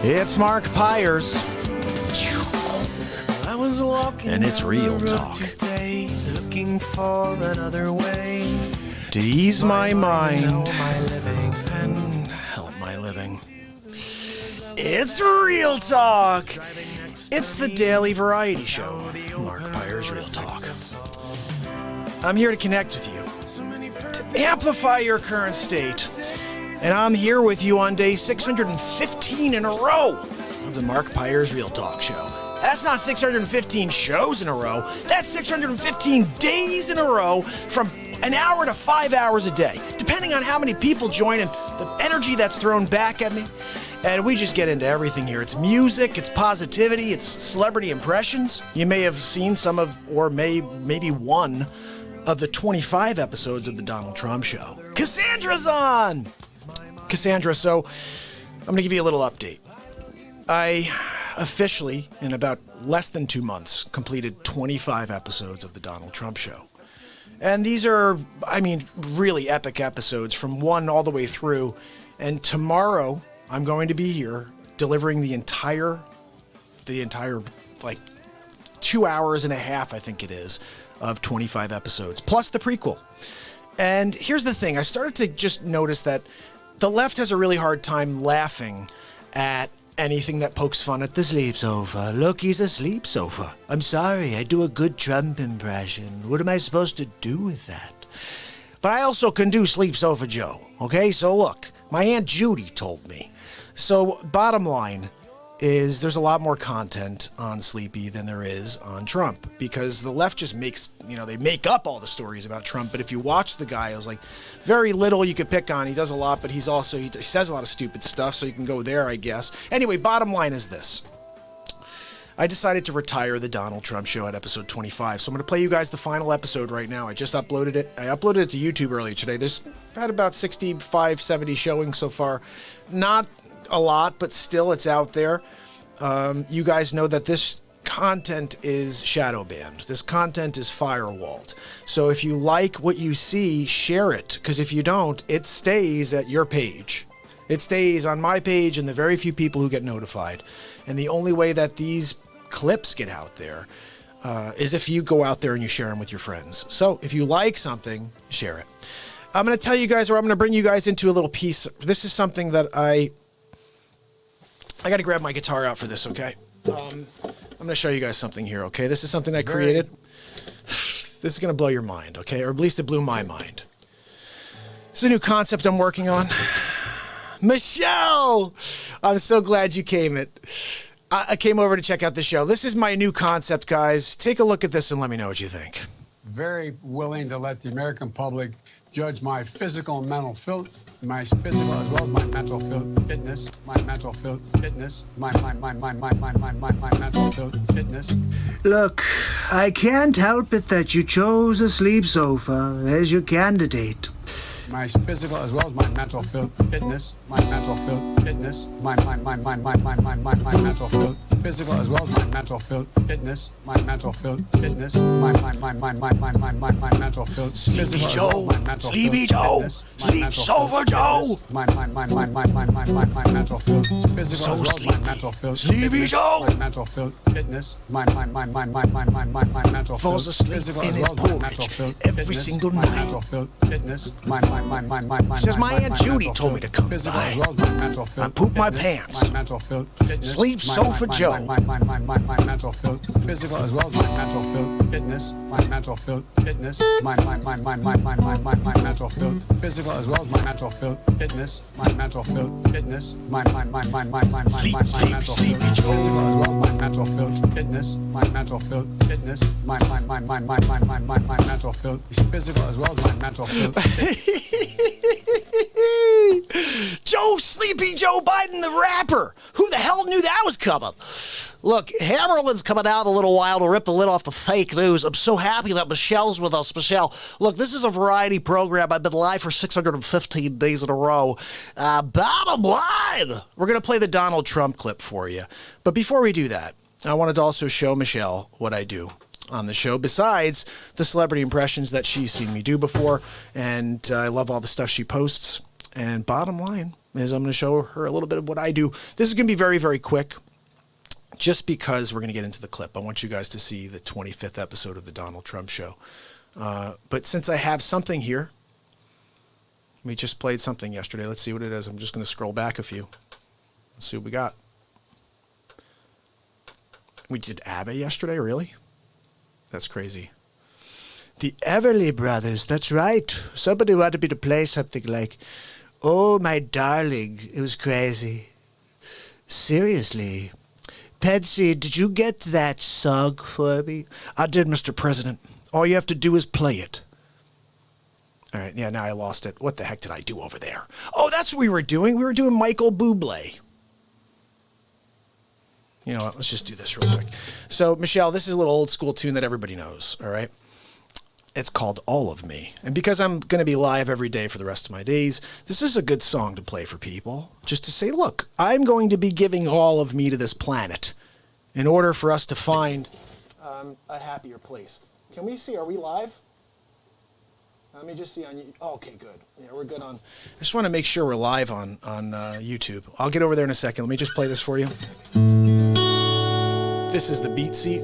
It's Mark Pyers. I was walking and it's real talk. Today, looking for another way to ease my mind and help my living. It's real talk. It's the daily variety show, Mark Pyers Real Talk. I'm here to connect with you, to amplify your current state. And I'm here with you on day 615 in a row of the Mark Pyers Real Talk show. That's not 615 shows in a row. That's 615 days in a row from an hour to 5 hours a day, depending on how many people join and the energy that's thrown back at me. And we just get into everything here. It's music, it's positivity, it's celebrity impressions. You may have seen some of, or maybe one of the 25 episodes of the Donald Trump show. Cassandra's on! Cassandra, so I'm going to give you a little update. I officially, in about less than 2 months, completed 25 episodes of the Donald Trump show. And these are, really epic episodes from one all the way through. And tomorrow, I'm going to be here delivering the entire 2 hours and a half, I think it is, of 25 episodes, plus the prequel. And here's the thing. I started to just notice that the left has a really hard time laughing at anything that pokes fun at the sleep sofa. Look, he's a sleep sofa. I'm sorry, I do a good Trump impression. What am I supposed to do with that? But I also can do Sleep Sofa Joe, okay? So look, my Aunt Judy told me. So bottom line is there's a lot more content on Sleepy than there is on Trump, because the left just makes, they make up all the stories about Trump. But if you watch the guy, it's like very little you could pick on. He does a lot, but he says a lot of stupid stuff, so you can go there, I guess. Anyway, bottom line is this. I decided to retire the Donald Trump show at episode 25. So I'm going to play you guys the final episode right now. I just uploaded it. I uploaded it to YouTube earlier today. There's had about 65, 70 showings so far. Not a lot, but still it's out there. You guys know that this content is shadow banned. This content is firewalled. So if you like what you see, share it, because if you don't, it stays at your page. It stays on my page and the very few people who get notified. And the only way that these clips get out there is if you go out there and you share them with your friends. So if you like something, share it. I'm going to tell you guys, or I'm going to bring you guys into a little piece. This is something that I got to grab my guitar out for this, okay? I'm going to show you guys something here, okay? This is something I created. This is going to blow your mind, okay? Or at least it blew my mind. This is a new concept I'm working on. Michelle! I'm so glad you came. I came over to check out the show. This is my new concept, guys. Take a look at this and let me know what you think. Very willing to let the American public judge my physical and mental my physical as well as my mental fitness, my mental fitness, my mental fitness. Look, I can't help it that you chose a sleep sofa as your candidate. My physical as well as my mental fitness, my mental fitness, my mental physical as well as my mental fitness, my mental fitness, my mental Sleepy Joe, Sleepy Joe, Sleep Sofa Joe, my mental physical so as well as my mental Sleepy Joe, my mental fitness, my mental falls asleep in his porridge every single night. Mental fitness, Says my Aunt Judy told me to come by. I poop my pants. Sleep Sofa Joe. My mental physical as well as my mental fitness, my mental fitness, my mental physical as well as my mental fitness, my mental fitness, my mental Sleepy Joe. physical as well as my mental fitness, my mental fitness, my mental physical as well as my mental Joe, Sleepy Joe Biden, the rapper. Who the hell knew that was coming? Look, Hammerlin's coming out a little while to rip the lid off the fake news. I'm so happy that Michelle's with us. Michelle, look, this is a variety program. I've been live for 615 days in a row. Bottom line, we're going to play the Donald Trump clip for you. But before we do that, I wanted to also show Michelle what I do on the show, besides the celebrity impressions that she's seen me do before. And I love all the stuff she posts. And bottom line is I'm going to show her a little bit of what I do. This is going to be very, very quick, just because we're going to get into the clip. I want you guys to see the 25th episode of the Donald Trump Show. But since I have something here, we just played something yesterday. Let's see what it is. I'm just going to scroll back a few. Let's see what we got. We did ABBA yesterday, really? That's crazy. The Everly Brothers, that's right. Somebody wanted me to play something like, "Oh, my darling, it was crazy." Seriously. Patsy, did you get that song for me? I did, Mr. President. All you have to do is play it. All right, yeah, now I lost it. What the heck did I do over there? Oh, that's what we were doing. We were doing Michael Bublé. You know what? Let's just do this real quick. So, Michelle, this is a little old school tune that everybody knows, all right? It's called All of Me. And because I'm going to be live every day for the rest of my days, this is a good song to play for people. Just to say, look, I'm going to be giving all of me to this planet in order for us to find a happier place. Can we see? Are we live? Let me just see on you. Oh, okay, good. Yeah, we're good on. I just want to make sure we're live on YouTube. I'll get over there in a second. Let me just play this for you. This is the BeatSeat.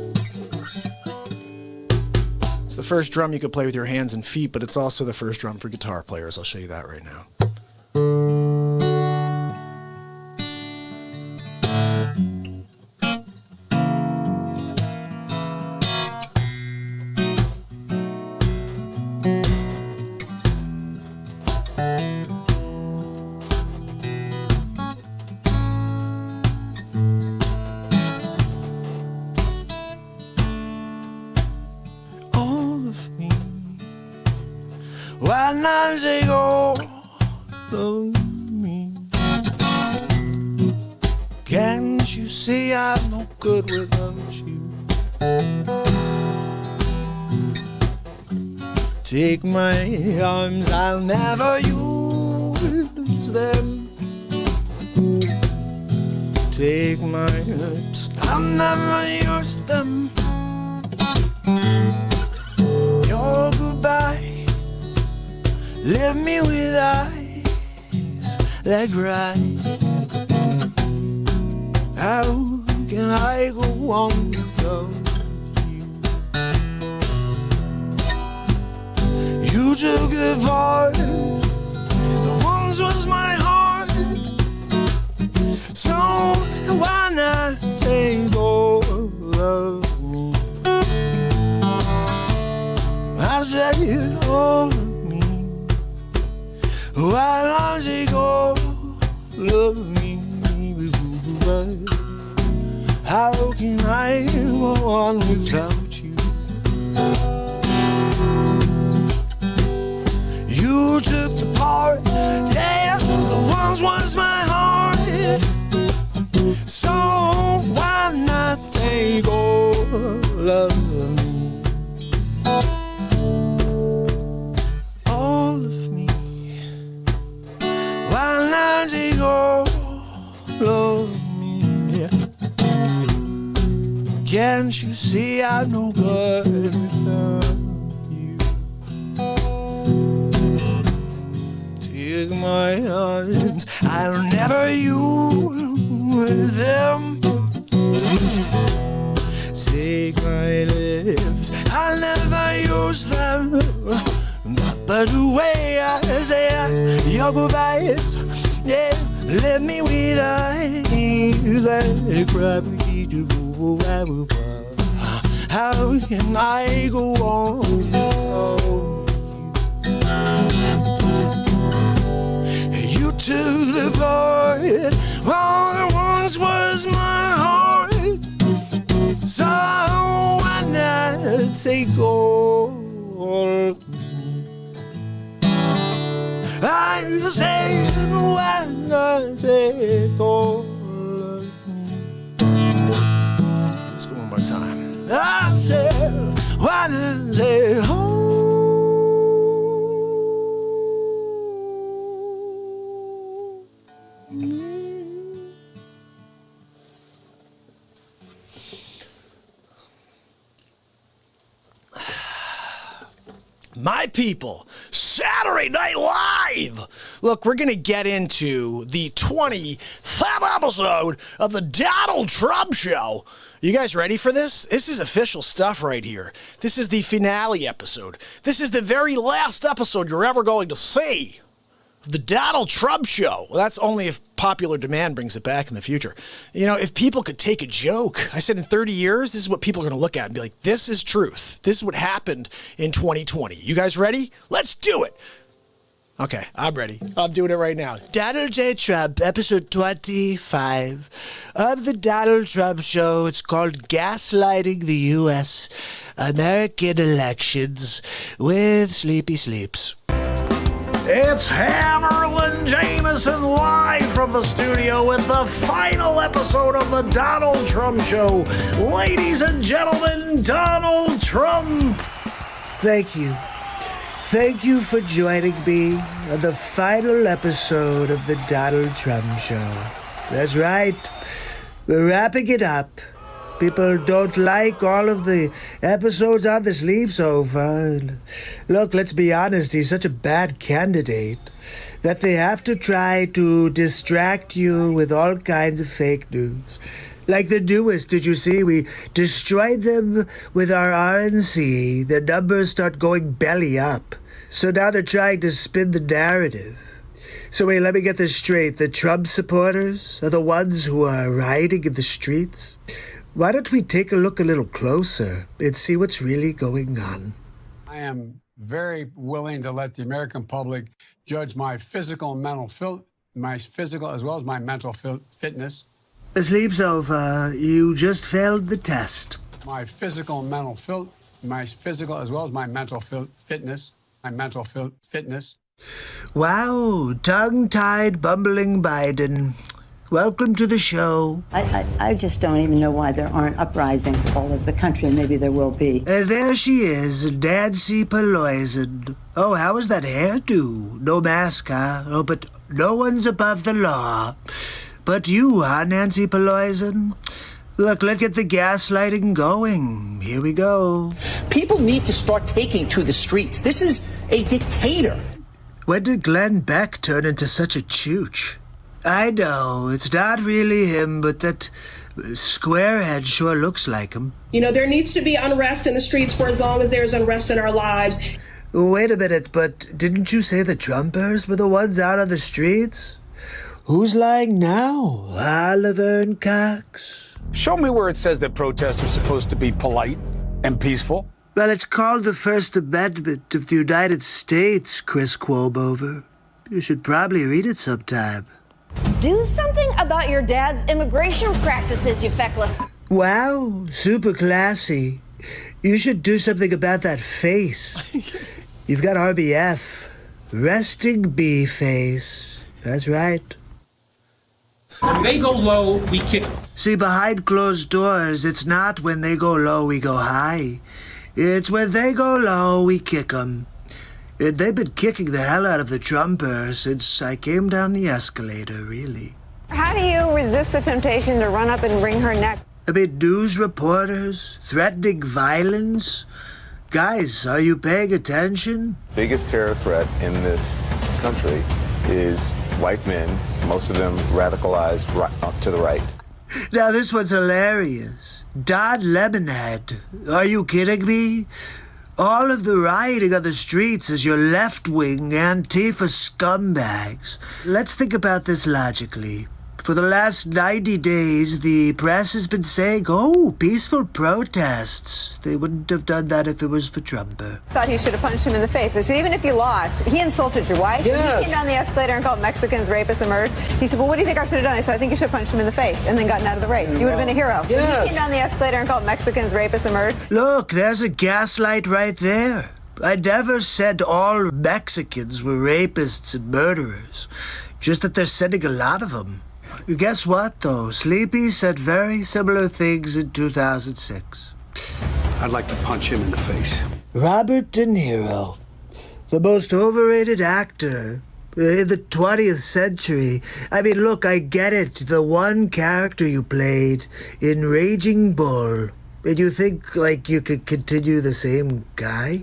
It's the first drum you could play with your hands and feet, but it's also the first drum for guitar players. I'll show you that right now. Why not say all of me? Can't you see I'm no good without you? Take my arms, I'll never use them. Take my lips, I'll never use them. Your goodbye leave me with eyes that cry. How can I go on without you? You took the part that once was my heart. So why not take all of me? I said all of me. Why don't you go love me? How can I go on without you? You took the part, yeah, that once was my heart. So why not take all of me? All of me. Why not take all of me? Yeah. Can't you see I'm no good without you? Take my hands, I'll never use them. Take my lips, I'll never use them. But the way I say your goodbyes, yeah, leave me with eyes that cry. How can I go on? You took the part, all that once was my heart. So why not take all of me? I say why not take all of me? Let's go one more time. I said why not take all? my people, Saturday Night Live. Look, we're going to get into the 25th episode of the Donald Trump Show. You guys ready for this? This is official stuff right here. This is the finale episode. This is the very last episode you're ever going to see of the Donald Trump Show. Well, that's only if popular demand brings it back in the future. You know, if people could take a joke, I said in 30 years, this is what people are going to look at and be like, this is truth. This is what happened in 2020. You guys ready? Let's do it. Okay, I'm ready. I'm doing it right now. Donald J. Trump, episode 25 of the Donald Trump Show. It's called Gaslighting the U.S. American Elections with Sleepy Sleeps. It's Hammerlin Jameson live from the studio with the final episode of the Donald Trump Show. Ladies and gentlemen, Donald Trump. Thank you. Thank you for joining me on the final episode of the Donald Trump Show. That's right. We're wrapping it up. People don't like all of the episodes on the sleep sofa. Look, let's be honest, he's such a bad candidate that they have to try to distract you with all kinds of fake news. Like the newest, did you see? We destroyed them with our RNC. Their numbers start going belly up. So now they're trying to spin the narrative. So wait, let me get this straight. The Trump supporters are the ones who are rioting in the streets? Why don't we take a look a little closer and see what's really going on? I am very willing to let the American public judge my physical and mental my physical as well as my mental fitness. Sleep's over. You just failed the test. My physical and mental my physical as well as my mental fitness. My mental fitness. Wow, tongue-tied, bumbling Biden. Welcome to the show. I just don't even know why there aren't uprisings all over the country, and maybe there will be. There she is, Nancy Pelosi. Oh, how is that hairdo? No mask, huh? Oh, but no one's above the law. But you, huh, Nancy Pelosi? Look, let's get the gaslighting going. Here we go. People need to start taking to the streets. This is a dictator. When did Glenn Beck turn into such a chooch? I know, it's not really him, but that squarehead sure looks like him. You know, there needs to be unrest in the streets for as long as there's unrest in our lives. Wait a minute, but didn't you say the Trumpers were the ones out on the streets? Who's lying now? Oliver and Cox? Show me where it says that protests are supposed to be polite and peaceful. Well, it's called the First Amendment of the United States, Chris Quobover. You should probably read it sometime. Do something about your dad's immigration practices, you feckless. Wow, super classy. You should do something about that face. You've got RBF. Resting bee face. That's right. When they go low, we kick them. See, behind closed doors, it's not when they go low, we go high. It's when they go low, we kick them. They've been kicking the hell out of the Trumpers since I came down the escalator, really. How do you resist the temptation to run up and wring her neck? I mean, news reporters threatening violence? Guys, are you paying attention? Biggest terror threat in this country is white men, most of them radicalized to the right. Now, this one's hilarious. Don Lemonhead. Are you kidding me? All of the rioting on the streets is your left-wing Antifa scumbags. Let's think about this logically. For the last 90 days, the press has been saying, oh, peaceful protests. They wouldn't have done that if it was for Trumper. Thought he should have punched him in the face. I said, even if you lost, he insulted your wife. Yes. He came down the escalator and called Mexicans rapists and murderers. He said, well, what do you think I should have done? I said, I think you should have punched him in the face and then gotten out of the race. You would have been a hero. Yes. He came down the escalator and called Mexicans rapists and murderers. Look, there's a gaslight right there. I never said all Mexicans were rapists and murderers. Just that they're sending a lot of them. Guess what, though? Sleepy said very similar things in 2006. I'd like to punch him in the face. Robert De Niro, the most overrated actor in the 20th century. I mean, look, I get it. The one character you played in Raging Bull, and you think, like, you could continue the same guy?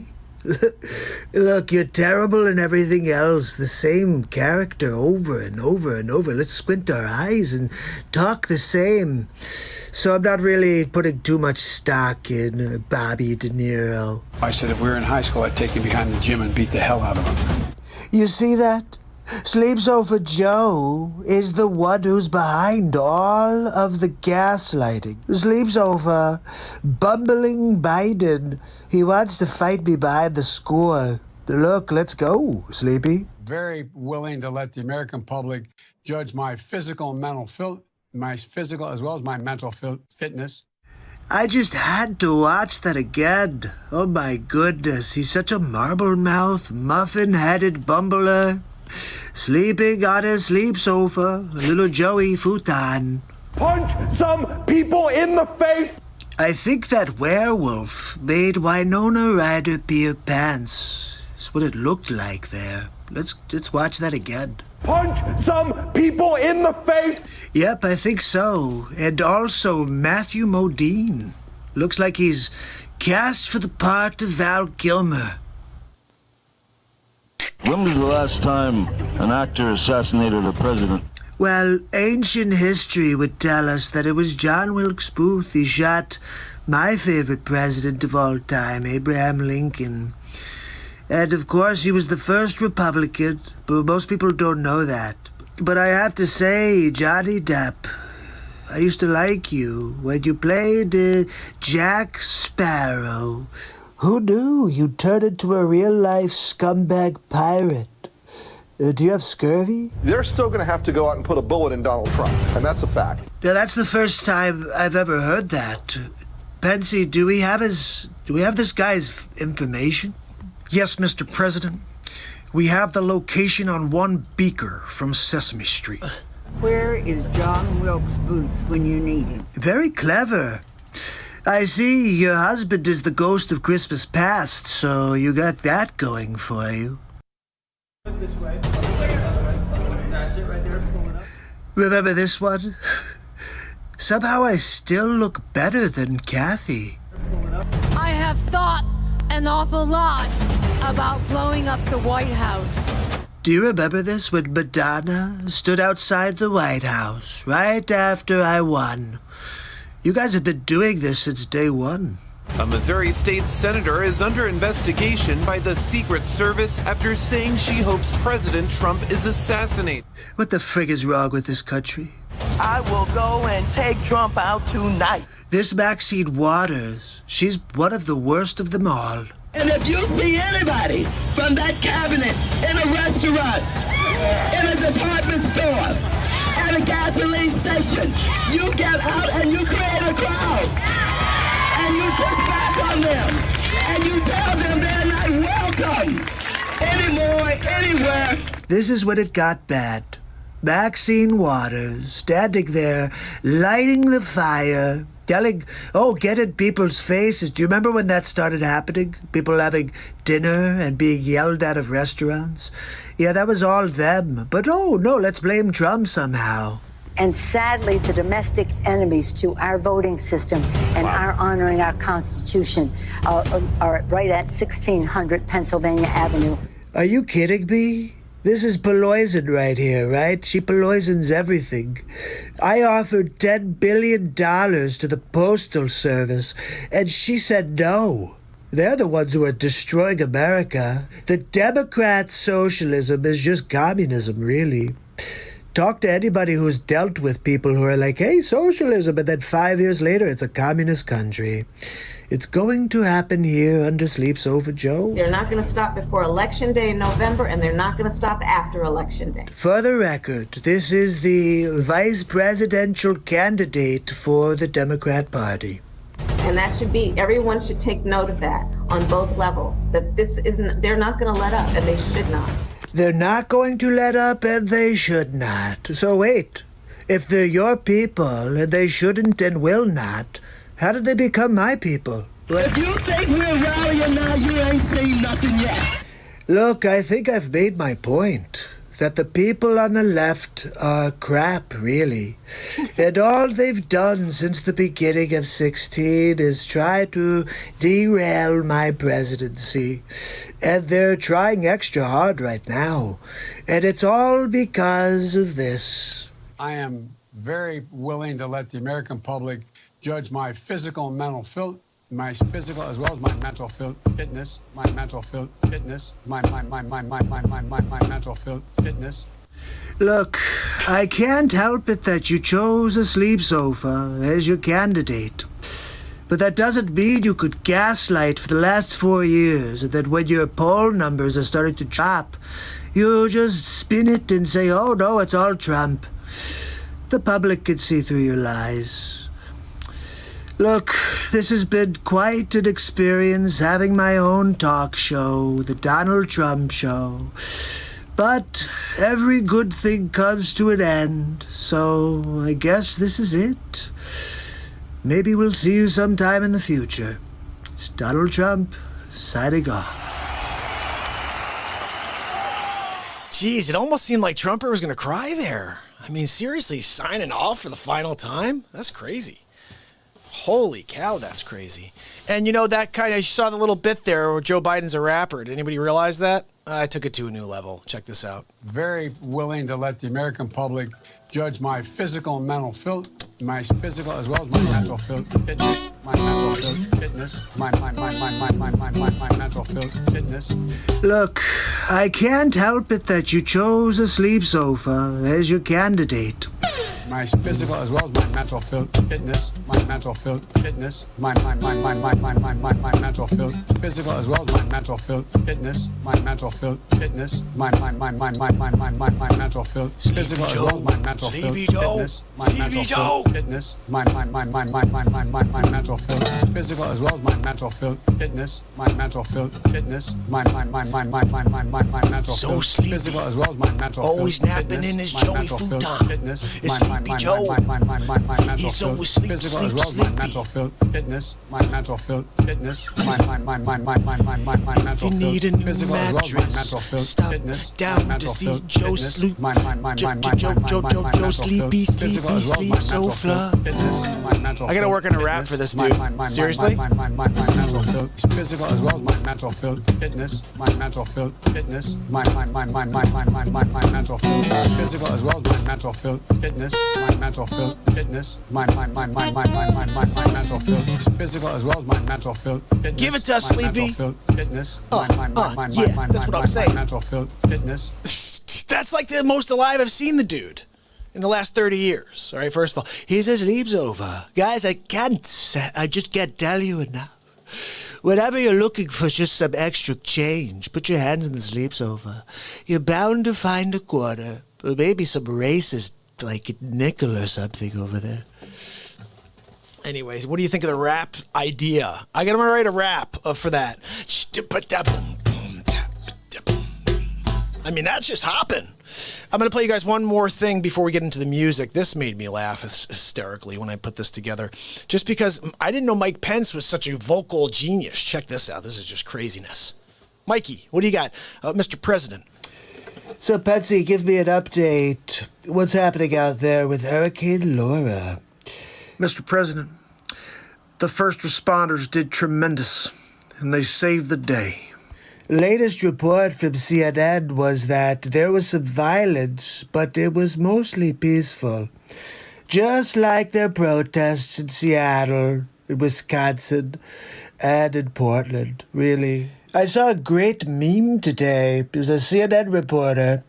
Look, you're terrible and everything else. The same character over and over and over. Let's squint our eyes and talk the same. So I'm not really putting too much stock in Bobby De Niro. I said if we were in high school, I'd take him behind the gym and beat the hell out of him. You see that? Sleepsover Joe is the one who's behind all of the gaslighting. Sleepsover, bumbling Biden. He wants to fight me behind the score. Look, let's go, Sleepy. Very willing to let the American public judge my physical and mental my physical as well as my mental fitness. I just had to watch that again. Oh my goodness, he's such a marble-mouthed, muffin-headed bumbler. Sleeping on his sleep sofa, a little Joey futon. Punch some people in the face! I think that werewolf made Winona Ryder pee her pants. That's what it looked like there. Let's watch that again. Punch some people in the face! Yep, I think so. And also Matthew Modine. Looks like he's cast for the part of Val Kilmer. When was the last time an actor assassinated a president? Well, ancient history would tell us that it was John Wilkes Booth. He shot my favorite president of all time, Abraham Lincoln. And of course, he was the first Republican, but most people don't know that. But I have to say, Johnny Depp, I used to like you when you played Jack Sparrow. Who knew you'd turn into a real-life scumbag pirate? Do you have scurvy? They're still going to have to go out and put a bullet in Donald Trump, and that's a fact. Now, that's the first time I've ever heard that. Pensy, do we have this guy's information? Yes, Mr. President. We have the location on one beaker from Sesame Street. Where is John Wilkes Booth when you need him? Very clever. I see your husband is the ghost of Christmas past, so you got that going for you. This way. That's it right there. Pull it up. Remember this one? Somehow I still look better than Kathy. I have thought an awful lot about blowing up the White House. Do you remember this when Madonna stood outside the White House right after I won? You guys have been doing this since day one. A Missouri state senator is under investigation by the Secret Service after saying she hopes President Trump is assassinated. What the frig is wrong with this country? I will go and take Trump out tonight. This Maxine Waters, she's one of the worst of them all. And if you see anybody from that cabinet in a restaurant, in a department store, at a gasoline station, you get out and you create a crowd. And you push back on them. And you tell them they're not welcome anymore, anywhere. This is when it got bad. Maxine Waters standing there, lighting the fire, yelling, oh, get in people's faces. Do you remember when that started happening? People having dinner and being yelled at of restaurants? Yeah, that was all them. But oh, no, let's blame Trump somehow. And sadly, the domestic enemies to our voting system and our honoring our Constitution are right at 1600 Pennsylvania Avenue. Are you kidding me? This is poison right here, right? She poisons everything. I offered $10 billion to the Postal Service, and she said no. They're the ones who are destroying America. The Democrat socialism is just communism, really. Talk to anybody who's dealt with people who are like, hey, socialism, and then 5 years later, it's a communist country. It's going to happen here under Sleepsover Joe. They're not going to stop before Election Day in November, and they're not going to stop after Election Day. For the record, this is the vice presidential candidate for the Democrat Party. And that should be, everyone should take note of that on both levels, that this isn't, they're not going to let up, and they should not. They're not going to let up, and they should not. So wait, if they're your people, and they shouldn't and will not, how did they become my people? If you think we're rallying now, you ain't seen nothing yet. Look, I think I've made my point. that the people on the left are crap, really. And all they've done since the beginning of 16 is try to derail my presidency. And they're trying extra hard right now. And it's all because of this. I am very willing to let the American public judge my physical and mental my physical as well as my mental fitness, my mental fitness, my mental fitness. Look, I can't help it that you chose a sleep sofa as your candidate. But that doesn't mean you could gaslight for the last 4 years, and that when your poll numbers are starting to drop, you just spin it and say, oh no, it's all Trump. The public can see through your lies. Look, this has been quite an experience having my own talk show, the Donald Trump Show. But every good thing comes to an end, so I guess this is it. Maybe we'll see you sometime in the future. It's Donald Trump, signing off. Jeez, it almost seemed like Trumper was going to cry there. I mean, seriously, signing off for the final time? That's crazy. Holy cow, that's crazy. And you know, that kind of, you saw the little bit there where Joe Biden's a rapper. Did anybody realize that? I took it to a new level. Check this out. Very willing to let the American public judge my physical and mental my physical as well as my mental fitness, my mental fitness, my mental fitness. Look, I can't help it that you chose a sleep sofa as your candidate. My physical as well as my mental fitness, my mental fitness, my mental physical as well as my mental fitness, my mental fitness, my mental physical as well as my mental fitness, my mental fitness, my mental physical as well as my mental fitness, my mental fitness, my mental physical as well as my mental always napping in his Joey futon. Sleepy Joe. He's always sleep, physical as well as my mental fitness, my mental fitness, my mental you need a new physical as well as my mattress. mental Stop fitness, down to see Joe sleep. Joe sleepy sofa. I gotta work on a rap for this dude. Seriously? Physical as well as my mental fitness, my mental fitness, my mental physical as well as my mental fitness, my mental fitness, my mental physical as well as my mental fitness. Give it to us, Sleepy. Fitness, yeah, that's what I'm saying. Mental fitness. That's like the most alive I've seen the dude in the last 30 years. All right, first of all, he says sleep sofa. Guys, I just can't tell you enough. Whenever you're looking for just some extra change, put your hands in the sleep sofa. You're bound to find a quarter, or maybe some racist, like a nickel or something over there. Anyways, what do you think of the rap idea? I gotta write a rap for that. I mean, that's just hopping. I'm going to play you guys one more thing before we get into the music. This made me laugh hysterically when I put this together. Just because I didn't know Mike Pence was such a vocal genius. Check this out. This is just craziness. Mikey, what do you got? Mr. President. So, Patsy, give me an update. What's happening out there with Hurricane Laura? Mr. President, the first responders did tremendous, and they saved the day. Latest report from CNN was that there was some violence, but it was mostly peaceful. Just like their protests in Seattle, in Wisconsin, and in Portland, really. I saw a great meme today. It was a CNN reporter,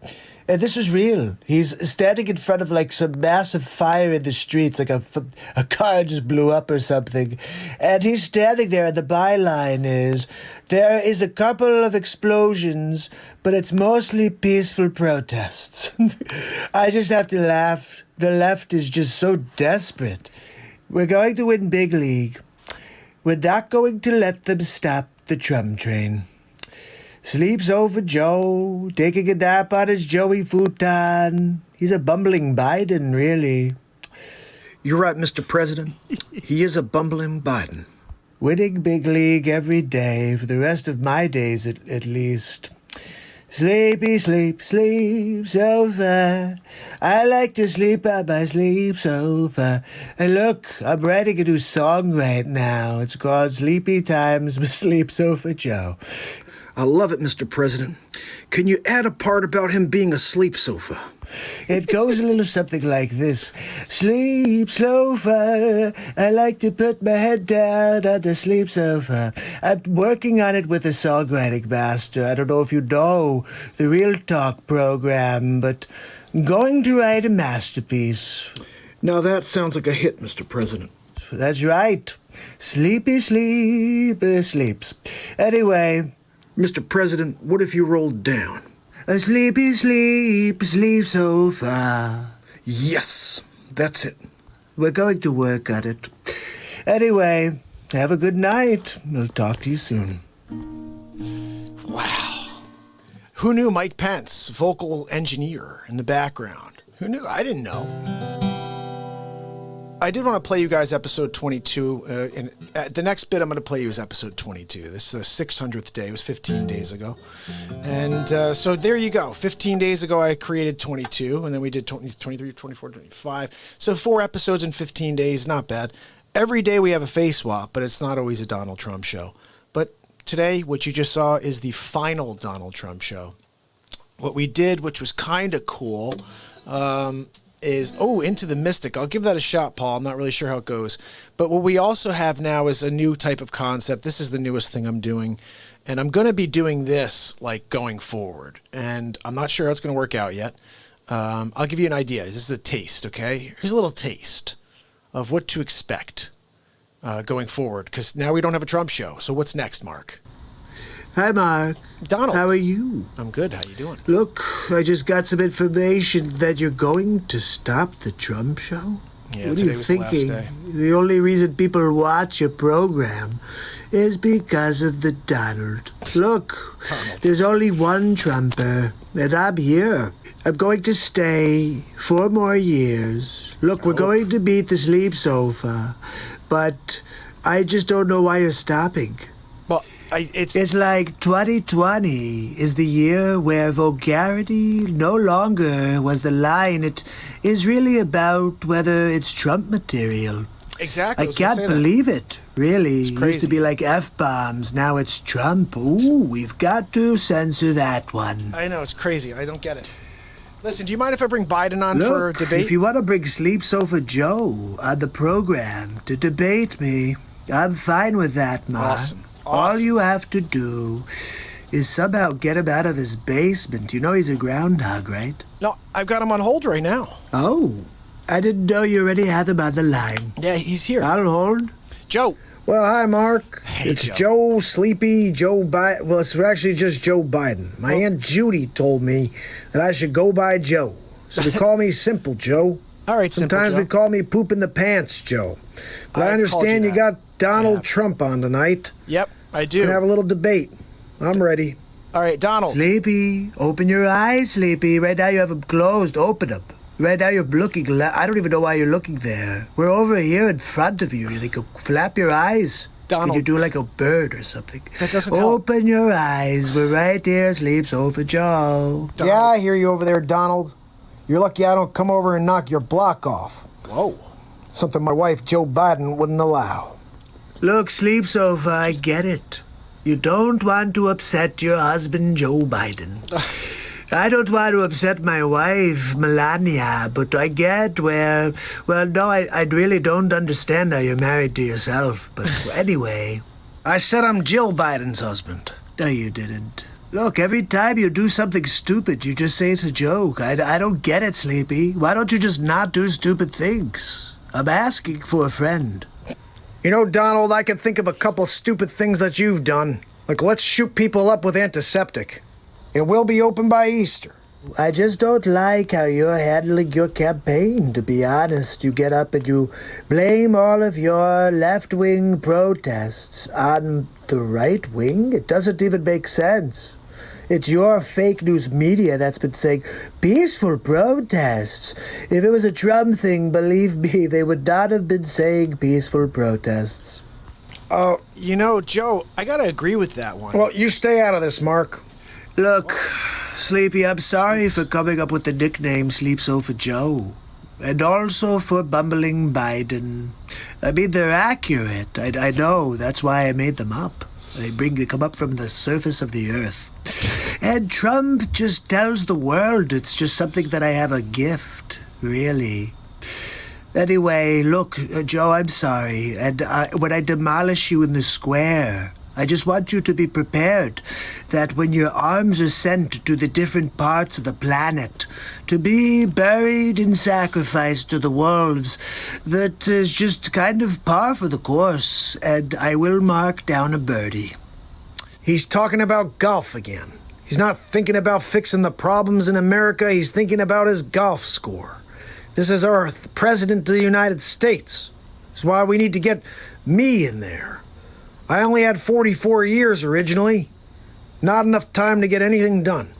and this was real. He's standing in front of like some massive fire in the streets, like a car just blew up or something. And he's standing there, and the byline is, there is a couple of explosions, but it's mostly peaceful protests. I just have to laugh. The left is just so desperate. We're going to win big league. We're not going to let them stop the Trump train. Sleeps over Joe, taking a nap on his Joey futon. He's a bumbling Biden, really. You're right, Mr. President. He is a bumbling Biden. Winning big league every day, for the rest of my days at least. Sleepy, sleep, sleep sofa. I like to sleep on my sleep sofa. And look, I'm writing a new song right now. It's called Sleepy Times with Sleep Sofa Joe. I love it, Mr. President. Can you add a part about him being a sleep sofa? It goes a little something like this. Sleep sofa. I like to put my head down on the sleep sofa. I'm working on it with a songwriting master. I don't know if you know the Real Talk program, but I'm going to write a masterpiece. Now that sounds like a hit, Mr. President. That's right. Sleepy, sleepy, sleeps. Anyway, Mr. President, what if you rolled down? A sleepy, sleep, sleep sofa. Yes, that's it. We're going to work on it. Anyway, have a good night. I'll talk to you soon. Wow. Who knew Mike Pence, vocal engineer in the background? Who knew? I didn't know. I did want to play you guys episode 22. The next bit I'm going to play you is episode 22. This is the 600th day. It was 15 days ago. And so there you go. 15 days ago, I created 22. And then we did 20, 23, 24, 25. So 4 episodes in 15 days. Not bad. Every day we have a face swap, but it's not always a Donald Trump show. But today, what you just saw is the final Donald Trump show. What we did, which was kind of cool, is Into the Mystic. I'll give that a shot, Paul. I'm not really sure how it goes. But what we also have now is a new type of concept. This is the newest thing I'm doing. And I'm going to be doing this like going forward. And I'm not sure how it's going to work out yet. I'll give you an idea. This is a taste, okay? Here's a little taste of what to expect going forward. Because now we don't have a Trump show. So what's next, Mark? Hi, Mark. Donald. How are you? I'm good. How you doing? Look, I just got some information that you're going to stop the Trump show. Yeah, what are today you was thinking? the last day. The only reason people watch your program is because of the Donald. Look, there's only one Trumper, and I'm here. I'm going to stay 4 more years. Look, we're going to beat the sleep sofa, but I just don't know why you're stopping. Well, it's like 2020 is the year where vulgarity no longer was the line. It is really about whether it's Trump material. Exactly. I can't believe it, really. It's It crazy. used to be like F-bombs. Now it's Trump. Ooh, we've got to censor that one. I know, it's crazy. I don't get it. Listen, do you mind if I bring Biden on for Look, debate? if you want to bring Sleep Sofa Joe on the program to debate me, I'm fine with that, Mark. Awesome. All you have to do is somehow get him out of his basement. You know he's a groundhog, right? No, I've got him on hold right now. Oh, I didn't know you already had him on the line. Yeah, he's here. I'll hold. Joe. Well, hi, Mark. Hey, it's Joe. Sleepy Joe Biden. Well, it's actually just Joe Biden. My Aunt Judy told me that I should go by Joe. So they call me Simple Joe. All right, Simple Sometimes Joe. we call me Poop in the Pants Joe. But I understand you got Donald Trump on tonight. Yep, I do. We're gonna have a little debate. I'm ready. All right, Donald. Sleepy, open your eyes, Sleepy. Right now you have them closed. Open them. Right now you're looking. I don't even know why you're looking there. We're over here in front of you. You can flap your eyes. Donald. Can you do like a bird or something? That doesn't help. Open your eyes. We're right here. Sleep Sofa Joe. Donald. Yeah, I hear you over there, Donald. You're lucky I don't come over and knock your block off. Whoa. Something my wife, Joe Biden, wouldn't allow. Look, Sleep Sofa, I get it. You don't want to upset your husband, Joe Biden. I don't want to upset my wife, Melania, but I get where... Well, no, I really don't understand how you're married to yourself. But anyway... I said I'm Jill Biden's husband. No, you didn't. Look, every time you do something stupid, you just say it's a joke. I don't get it, Sleepy. Why don't you just not do stupid things? I'm asking for a friend. You know, Donald, I can think of a couple stupid things that you've done. Like, let's shoot people up with antiseptic. It will be open by Easter. I just don't like how you're handling your campaign, to be honest. You get up and you blame all of your left-wing protests on the right wing. It doesn't even make sense. It's your fake news media that's been saying peaceful protests. If it was a Trump thing, believe me, they would not have been saying peaceful protests. You know, Joe, I got to agree with that one. Well, you stay out of this, Mark. Look, Sleepy, I'm sorry for coming up with the nickname Sleep Sofa Joe. And also for bumbling Biden. I mean, they're accurate. I know. That's why I made them up. They come up from the surface of the earth. And Trump just tells the world it's just something that I have a gift, really. Anyway, look, Joe, I'm sorry. And when I demolish you in the square, I just want you to be prepared that when your arms are sent to the different parts of the planet to be buried and sacrificed to the wolves, that is just kind of par for the course, and I will mark down a birdie. He's talking about golf again. He's not thinking about fixing the problems in America. He's thinking about his golf score. This is our President of the United States. That's why we need to get me in there. I only had 44 years originally. Not enough time to get anything done.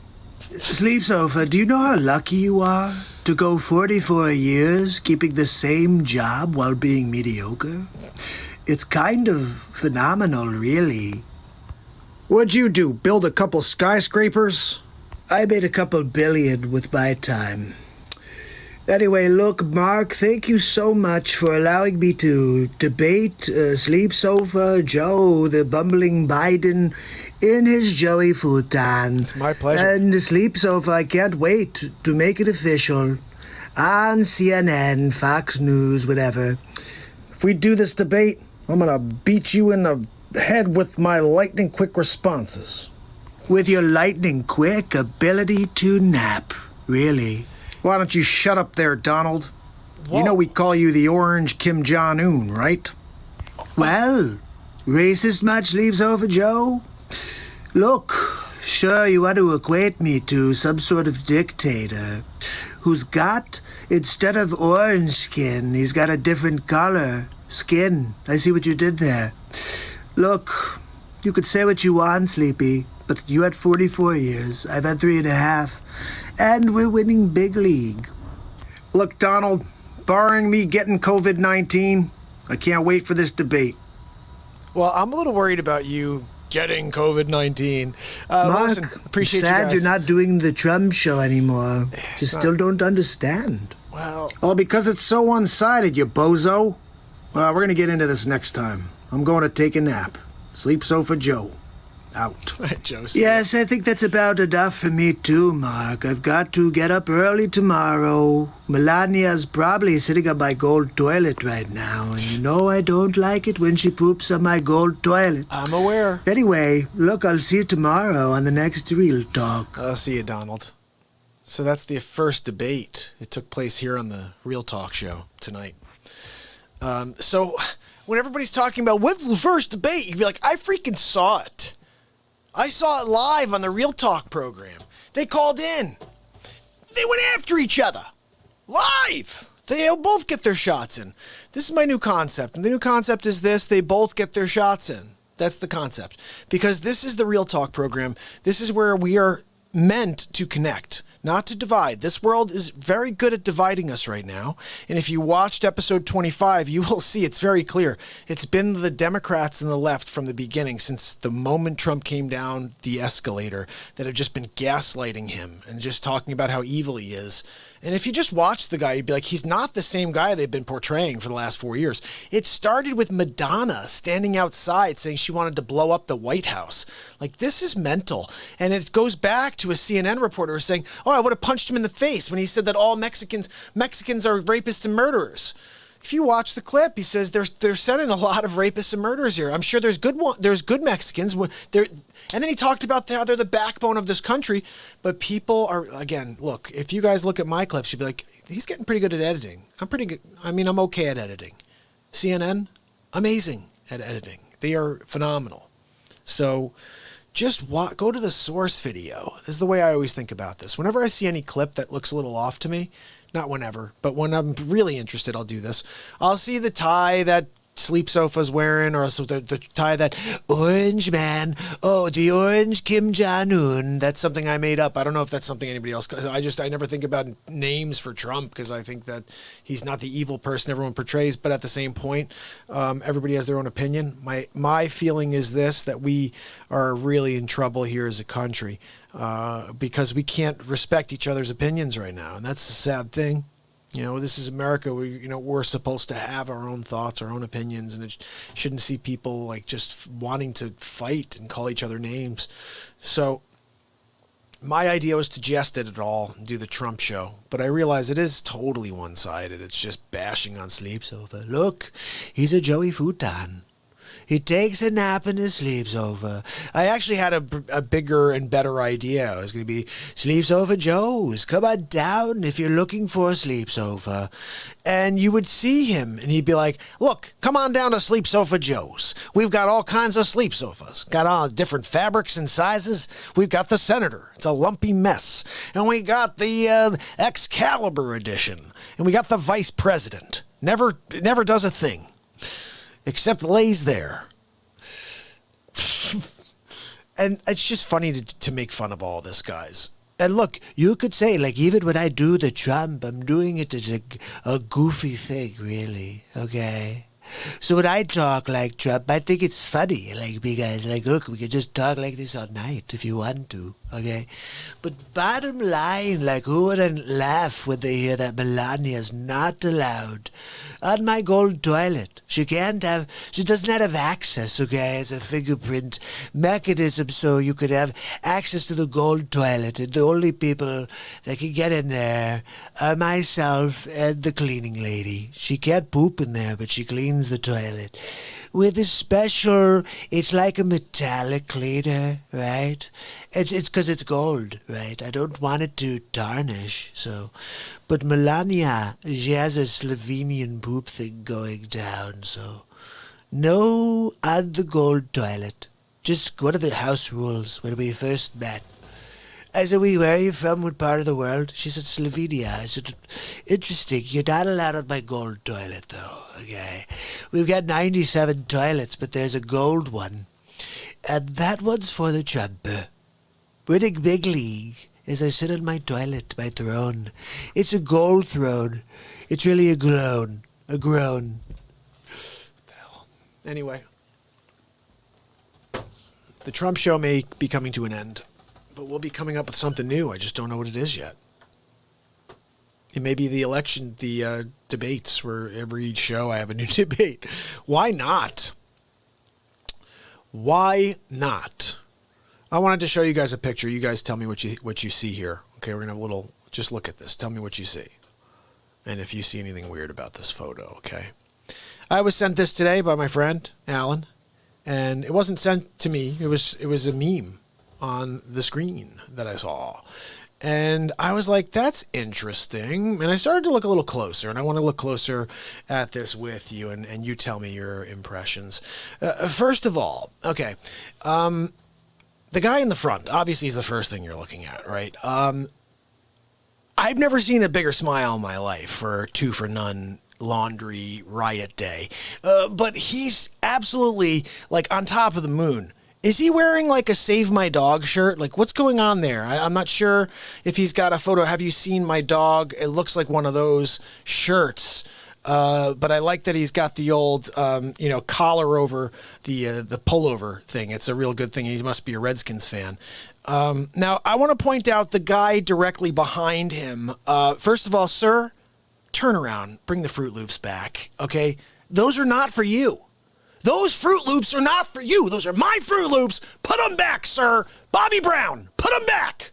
Sleep Sofa, do you know how lucky you are to go 44 years keeping the same job while being mediocre? It's kind of phenomenal, really. What'd you do, build a couple skyscrapers? I made a couple billion with my time. Anyway, look, Mark, thank you so much for allowing me to debate Sleep Sofa Joe, the bumbling Biden, in his Joey futon. It's my pleasure. And Sleep Sofa, I can't wait to make it official on CNN, Fox News, whatever. If we do this debate, I'm gonna beat you in the head with my lightning quick responses. With your lightning quick ability to nap, really. Why don't you shut up there, Donald? You know we call you the Orange Kim Jong-un, right? Well, racist much, Sleep Sofa Joe? Look, sure you want to equate me to some sort of dictator who's got, instead of orange skin, he's got a different color. Skin. I see what you did there. Look, you could say what you want, Sleepy, but you had 44 years. I've had 3.5. And we're winning big league. Look, Donald, barring me getting COVID-19, I can't wait for this debate. Well, I'm a little worried about you getting COVID-19. Mark, listen, appreciate sad you guys. you're not doing the Trump show anymore. You still don't understand. Well, because it's so one-sided, you bozo. Well, we're going to get into this next time. I'm going to take a nap. Sleep Sofa Joe. Out. Joe. Yes, I think that's about enough for me too, Mark. I've got to get up early tomorrow. Melania's probably sitting on my gold toilet right now, and you know I don't like it when she poops on my gold toilet. I'm aware. Anyway, look, I'll see you tomorrow on the next Real Talk. I'll see you, Donald. So that's the first debate. It took place here on the Real Talk show tonight. So when everybody's talking about what's the first debate, you'd be like, I freaking saw it. I saw it live on the Real Talk program. They called in. They went after each other. Live. They'll both get their shots in. This is my new concept. And the new concept is this. They both get their shots in. That's the concept. Because this is the Real Talk program. This is where we are meant to connect, not to divide. This world is very good at dividing us right now. And if you watched episode 25, you will see it's very clear. It's been the Democrats and the left from the beginning, since the moment Trump came down the escalator, that have just been gaslighting him and just talking about how evil he is. And if you just watch the guy, you'd be like, he's not the same guy they've been portraying for the last 4 years. It started with Madonna standing outside saying she wanted to blow up the White House. Like, this is mental. And it goes back to a CNN reporter saying, oh, I would have punched him in the face when he said that all Mexicans are rapists and murderers. If you watch the clip, he says they're sending a lot of rapists and murderers here. I'm sure there's good Mexicans. And then he talked about how they're the backbone of this country. But people are, again, look, if you guys look at my clips, you'd be like, he's getting pretty good at editing. I'm pretty good. I mean, I'm okay at editing. CNN, amazing at editing. They are phenomenal. So just go to the source video. This is the way I always think about this. Whenever I see any clip that looks a little off to me, not whenever, but when I'm really interested, I'll do this. I'll see the tie that sleep sofa's wearing, or also the tie that orange man. Oh, the orange Kim Jong-un. That's something I made up. I don't know if that's something anybody else. I never think about names for Trump because I think that he's not the evil person everyone portrays. But at the same point, everybody has their own opinion. My feeling is this: that we are really in trouble here as a country because we can't respect each other's opinions right now, and that's a sad thing. This is America. We're supposed to have our own thoughts, our own opinions, and it shouldn't see people like just wanting to fight and call each other names. So my idea was to jest at it all and do the Trump show, but I realize it is totally one-sided. It's just bashing on sleep sofa. Look, he's a Joey Futon. He takes a nap in his sleep sofa. I actually had a bigger and better idea. It was going to be Sleep Sofa Joe's. Come on down if you're looking for a sleep sofa. And you would see him, and he'd be like, look, come on down to Sleep Sofa Joe's. We've got all kinds of sleep sofas. Got all different fabrics and sizes. We've got the Senator. It's a lumpy mess. And we got the Excalibur edition. And we got the Vice President. Never does a thing. Except lays there. And it's just funny to make fun of all this, guys. And look, you could say, like, even when I do the Trump, I'm doing it as a goofy thing, really, okay? So when I talk like Trump, I think it's funny, like, because, like, look, we can just talk like this all night if you want to, okay? But bottom line, like, who wouldn't laugh when they hear that Melania's not allowed on my gold toilet? She does not have access, okay? It's a fingerprint mechanism, so you could have access to the gold toilet, and the only people that can get in there are myself and the cleaning lady. She can't poop in there, but she cleans the toilet with a special, it's like a metallic cleaner, right? It's because it's gold, right? I don't want it to tarnish, so. But Melania, she has a Slovenian poop thing going down, so. No on the gold toilet. Just what are the house rules when we first met? I said, where are you from? What part of the world? She said, Slovenia. I said, interesting. You're not allowed on my gold toilet, though, okay? We've got 97 toilets, but there's a gold one. And that one's for the Trumper. Winning big league as I sit on my toilet, my throne. It's a gold throne. It's really a groan. A groan. Anyway. The Trump show may be coming to an end. But we'll be coming up with something new. I just don't know what it is yet. It may be the election, the debates, where every show I have a new debate. Why not? Why not? I wanted to show you guys a picture. You guys tell me what you see here. Okay, we're going to have a little, just look at this. Tell me what you see. And if you see anything weird about this photo, okay? I was sent this today by my friend, Alan. And it wasn't sent to me. It was a meme on the screen that I saw. And I was like, that's interesting. And I started to look a little closer, and I want to look closer at this with you, and you tell me your impressions. First of all, okay, the guy in the front, obviously is the first thing you're looking at, right? I've never seen a bigger smile in my life for 2 for None laundry riot day. But he's absolutely, like, on top of the moon. Is he wearing like a Save My Dog shirt? Like, what's going on there? I'm not sure if he's got a photo. Have you seen my dog? It looks like one of those shirts. But I like that he's got the old, collar over the pullover thing. It's a real good thing. He must be a Redskins fan. Now, I want to point out the guy directly behind him. First of all, sir, turn around. Bring the Fruit Loops back, okay? Those are not for you. Those Fruit Loops are not for you. Those are my Fruit Loops. Put them back, sir. Bobby Brown, put them back.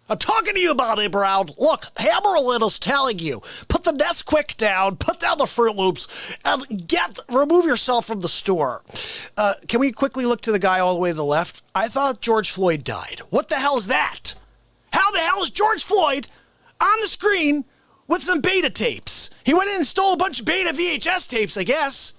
I'm talking to you, Bobby Brown. Look, Hammer Little's telling you, put the Nesquik down, put down the Fruit Loops, and remove yourself from the store. Can we quickly look to the guy all the way to the left? I thought George Floyd died. What the hell is that? How the hell is George Floyd on the screen with some beta tapes? He went in and stole a bunch of beta VHS tapes, I guess.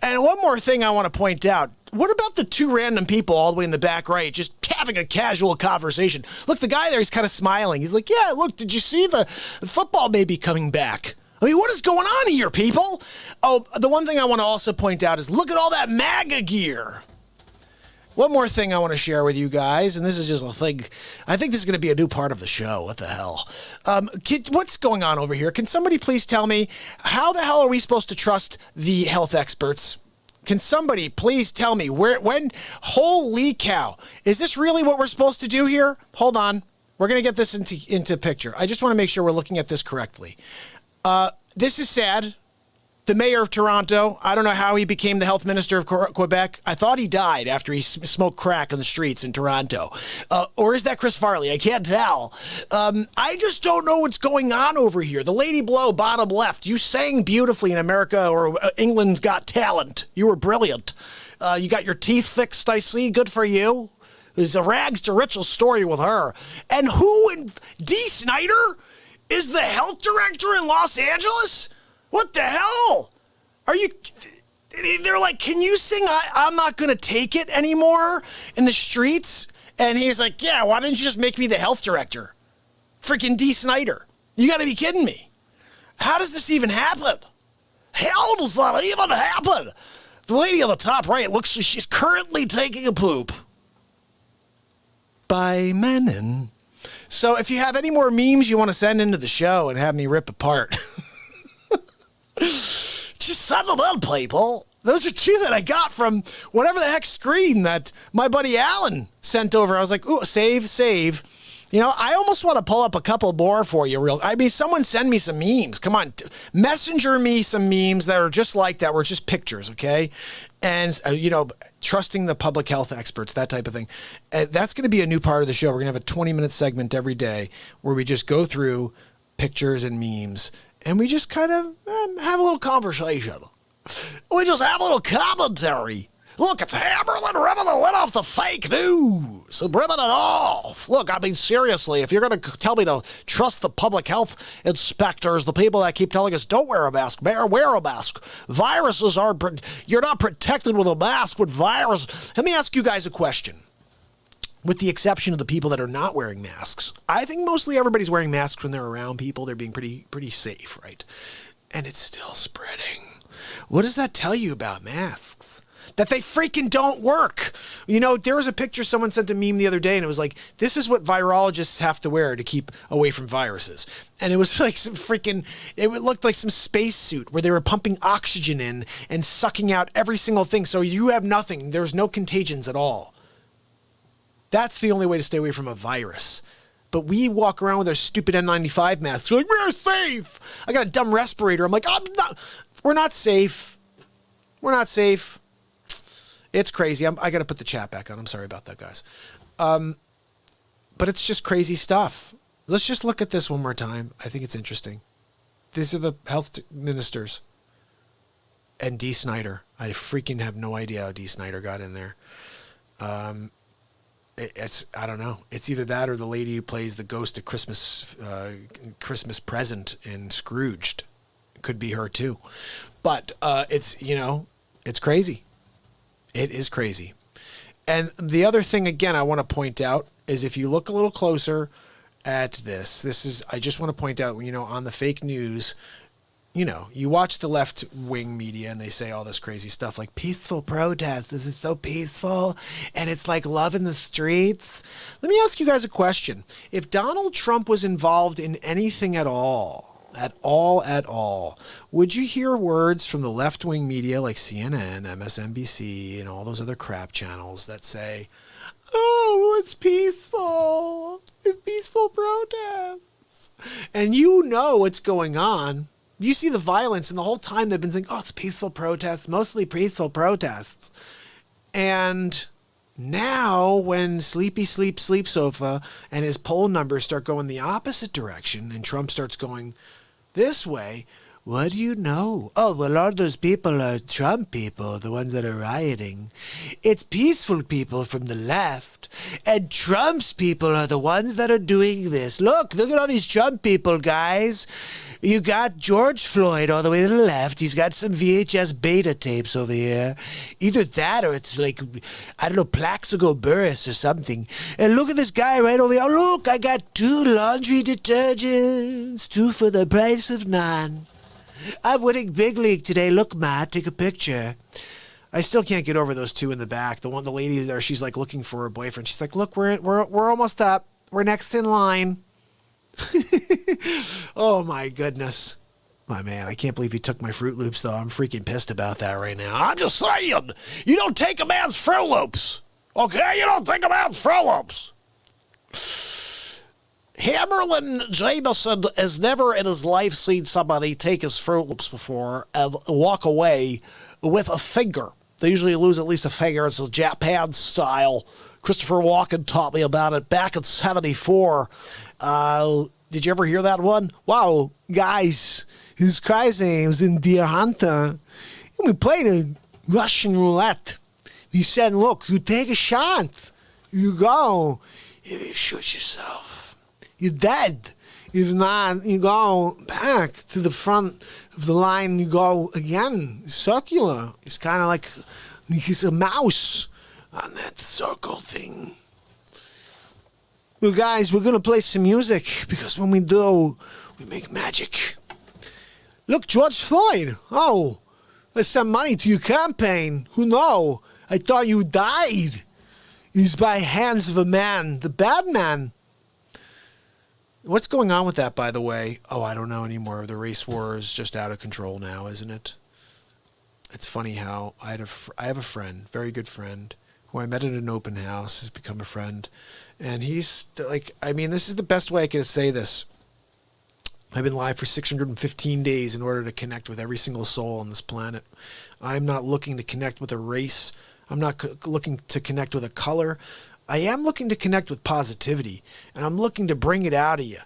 And one more thing I want to point out. What about the 2 random people all the way in the back right, just having a casual conversation? Look, the guy there, he's kind of smiling. He's like, yeah, look, did you see the football may be coming back? I mean, what is going on here, people? Oh, the one thing I want to also point out is look at all that MAGA gear. One more thing I want to share with you guys, and this is just a thing. I think this is going to be a new part of the show. What the hell? What's going on over here? Can somebody please tell me, how the hell are we supposed to trust the health experts? Can somebody please tell me when, holy cow, is this really what we're supposed to do here? Hold on. We're going to get this into picture. I just want to make sure we're looking at this correctly. This is sad. The mayor of Toronto, I don't know how he became the health minister of Quebec. I thought he died after he smoked crack on the streets in Toronto. Or is that Chris Farley? I can't tell. I just don't know what's going on over here. The lady below, bottom left, you sang beautifully in America or England's Got Talent. You were brilliant. You got your teeth fixed, I see. Good for you. There's a rags to riches story with her. And who in Dee Snider is the health director in Los Angeles? What the hell? Are you... They're like, can you sing I'm Not Gonna Take It anymore in the streets? And he's like, yeah, why didn't you just make me the health director? Freaking Dee Snider. You gotta be kidding me. How does this even happen? How does that even happen? The lady on the top right looks like she's currently taking a poop. By Menon. So if you have any more memes you want to send into the show and have me rip apart... Just send them in, people. Those are two that I got from whatever the heck screen that my buddy Alan sent over. I was like, ooh, save. You know, I almost want to pull up a couple more for you. I mean, someone send me some memes. Come on. Messenger me some memes that are just like that, where it's just pictures, okay? And, trusting the public health experts, that type of thing. That's going to be a new part of the show. We're going to have a 20-minute segment every day where we just go through pictures and memes. And we just kind of have a little conversation. We just have a little commentary. Look, it's Hammerlin ripping the lid off the fake news. Ripping it off. Look, I mean, seriously, if you're going to tell me to trust the public health inspectors, the people that keep telling us don't wear a mask, wear a mask. Viruses are... You're not protected with a mask with virus. Let me ask you guys a question. With the exception of the people that are not wearing masks. I think mostly everybody's wearing masks when they're around people. They're being pretty safe, right? And it's still spreading. What does that tell you about masks? That they freaking don't work. You know, there was a picture someone sent a meme the other day, and it was like, this is what virologists have to wear to keep away from viruses. And it was like some freaking, it looked like some spacesuit where they were pumping oxygen in and sucking out every single thing. So you have nothing. There's no contagions at all. That's the only way to stay away from a virus. But we walk around with our stupid N95 masks. We're like, we're safe. I got a dumb respirator. I'm like, we're not safe. We're not safe. It's crazy. I got to put the chat back on. I'm sorry about that, guys. But it's just crazy stuff. Let's just look at this one more time. I think it's interesting. These are the health ministers. And Dee Snider. I freaking have no idea how Dee Snider got in there. I don't know. It's either that or the lady who plays the ghost of Christmas Present in Scrooged. It could be her too. But it's crazy. It is crazy. And the other thing, again, I want to point out is if you look a little closer at this is, I just want to point out, on the fake news, you watch the left-wing media and they say all this crazy stuff like peaceful protest. This is so peaceful. And it's like love in the streets. Let me ask you guys a question. If Donald Trump was involved in anything at all, would you hear words from the left-wing media like CNN, MSNBC, and all those other crap channels that say, oh, it's peaceful. It's peaceful protests. And you know what's going on. You see the violence, and the whole time they've been saying, oh, it's peaceful protests, mostly peaceful protests. And now when Sleepy Sleep Sofa and his poll numbers start going the opposite direction and Trump starts going this way, what do you know? Oh, well, all those people are Trump people, the ones that are rioting. It's peaceful people from the left, and Trump's people are the ones that are doing this. Look at all these Trump people, guys. You got George Floyd all the way to the left. He's got some VHS beta tapes over here. Either that or it's like, I don't know, Plaxico Burress or something. And look at this guy right over here. Oh, look, I got 2 laundry detergents, 2 for the price of none. I'm winning big league today. Look, Matt, take a picture. I still can't get over those two in the back. The lady there, she's like looking for her boyfriend. She's like, look, we're almost up. We're next in line. Oh my goodness. My man, I can't believe he took my Fruit Loops though. I'm freaking pissed about that right now. I'm just saying, you don't take a man's Fruit Loops. Okay, you don't take a man's Fruit Loops. Hammerlin Jameson has never in his life seen somebody take his Fruit Loops before and walk away with a finger. They usually lose at least a finger. It's a Japan style. Christopher Walken taught me about it back in 1974. Did you ever hear that one? Wow, guys, it's crazy. I was in Deer Hunter. And we played a Russian roulette. He said, look, you take a shot. You go. If you shoot yourself, you're dead. If not, you go back to the front of the line. You go again, circular. It's kind of like he's a mouse on that circle thing. Well, guys, we're going to play some music because when we do, we make magic. Look, George Floyd. Oh, let's send money to your campaign. Who know? I thought you died. It's by hands of a man, the bad man. What's going on with that, by the way? Oh, I don't know anymore. The race war is just out of control now, isn't it? It's funny how I have a friend, very good friend, who I met at an open house, has become a friend. And he's like, I mean, this is the best way I can say this. I've been live for 615 days in order to connect with every single soul on this planet. I'm not looking to connect with a race. I'm not looking to connect with a color. I am looking to connect with positivity, and I'm looking to bring it out of you.